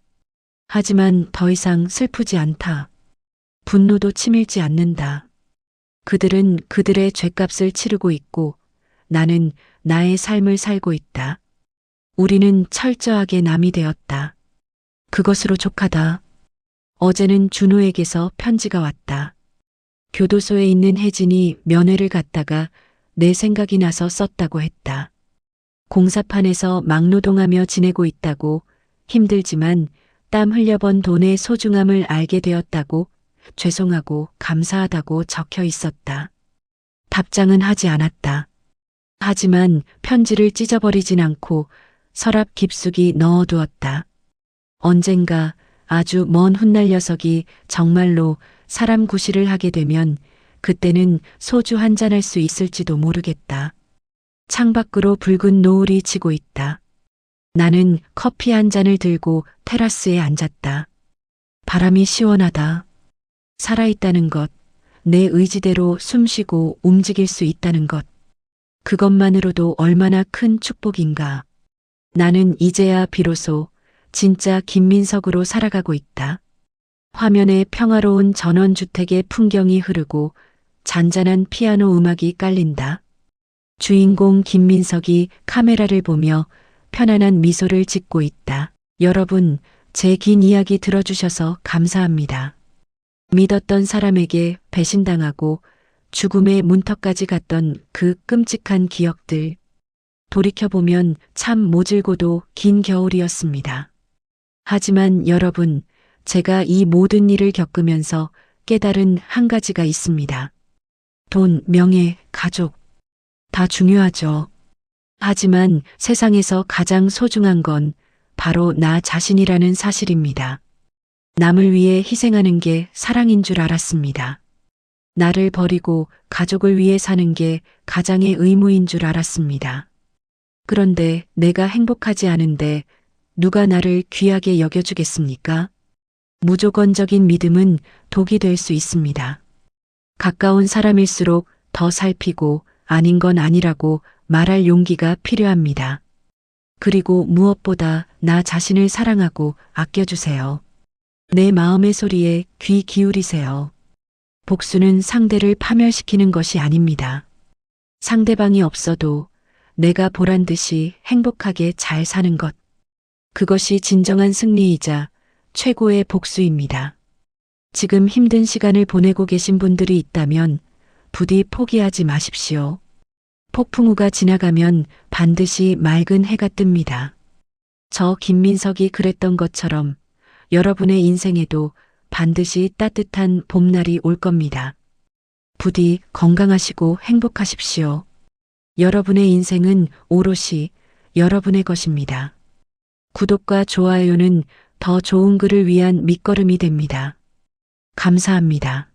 하지만 더 이상 슬프지 않다. 분노도 치밀지 않는다. 그들은 그들의 죗값을 치르고 있고 나는 나의 삶을 살고 있다. 우리는 철저하게 남이 되었다. 그것으로 족하다. 어제는 준호에게서 편지가 왔다. 교도소에 있는 혜진이 면회를 갔다가 내 생각이 나서 썼다고 했다. 공사판에서 막노동하며 지내고 있다고, 힘들지만 땀 흘려번 돈의 소중함을 알게 되었다고, 죄송하고 감사하다고 적혀 있었다. 답장은 하지 않았다. 하지만 편지를 찢어버리진 않고 서랍 깊숙이 넣어두었다. 언젠가 아주 먼 훗날 녀석이 정말로 사람 구실을 하게 되면 그때는 소주 한잔 할 수 있을지도 모르겠다. 창밖으로 붉은 노을이 지고 있다. 나는 커피 한 잔을 들고 테라스에 앉았다. 바람이 시원하다. 살아있다는 것, 내 의지대로 숨쉬고 움직일 수 있다는 것. 그것만으로도 얼마나 큰 축복인가. 나는 이제야 비로소 진짜 김민석으로 살아가고 있다. 화면에 평화로운 전원주택의 풍경이 흐르고 잔잔한 피아노 음악이 깔린다. 주인공 김민석이 카메라를 보며 편안한 미소를 짓고 있다. 여러분, 제 긴 이야기 들어주셔서 감사합니다. 믿었던 사람에게 배신당하고 죽음의 문턱까지 갔던 그 끔찍한 기억들. 돌이켜보면 참 모질고도 긴 겨울이었습니다. 하지만 여러분, 제가 이 모든 일을 겪으면서 깨달은 한 가지가 있습니다. 돈, 명예, 가족, 다 중요하죠. 하지만 세상에서 가장 소중한 건 바로 나 자신이라는 사실입니다. 남을 위해 희생하는 게 사랑인 줄 알았습니다. 나를 버리고 가족을 위해 사는 게 가장의 의무인 줄 알았습니다. 그런데 내가 행복하지 않은데 누가 나를 귀하게 여겨주겠습니까? 무조건적인 믿음은 독이 될 수 있습니다. 가까운 사람일수록 더 살피고 아닌 건 아니라고 말할 용기가 필요합니다. 그리고 무엇보다 나 자신을 사랑하고 아껴주세요. 내 마음의 소리에 귀 기울이세요. 복수는 상대를 파멸시키는 것이 아닙니다. 상대방이 없어도 내가 보란 듯이 행복하게 잘 사는 것. 그것이 진정한 승리이자 최고의 복수입니다. 지금 힘든 시간을 보내고 계신 분들이 있다면 부디 포기하지 마십시오. 폭풍우가 지나가면 반드시 맑은 해가 뜹니다. 저 김민석이 그랬던 것처럼 여러분의 인생에도 반드시 따뜻한 봄날이 올 겁니다. 부디 건강하시고 행복하십시오. 여러분의 인생은 오롯이 여러분의 것입니다. 구독과 좋아요는 더 좋은 글을 위한 밑거름이 됩니다. 감사합니다.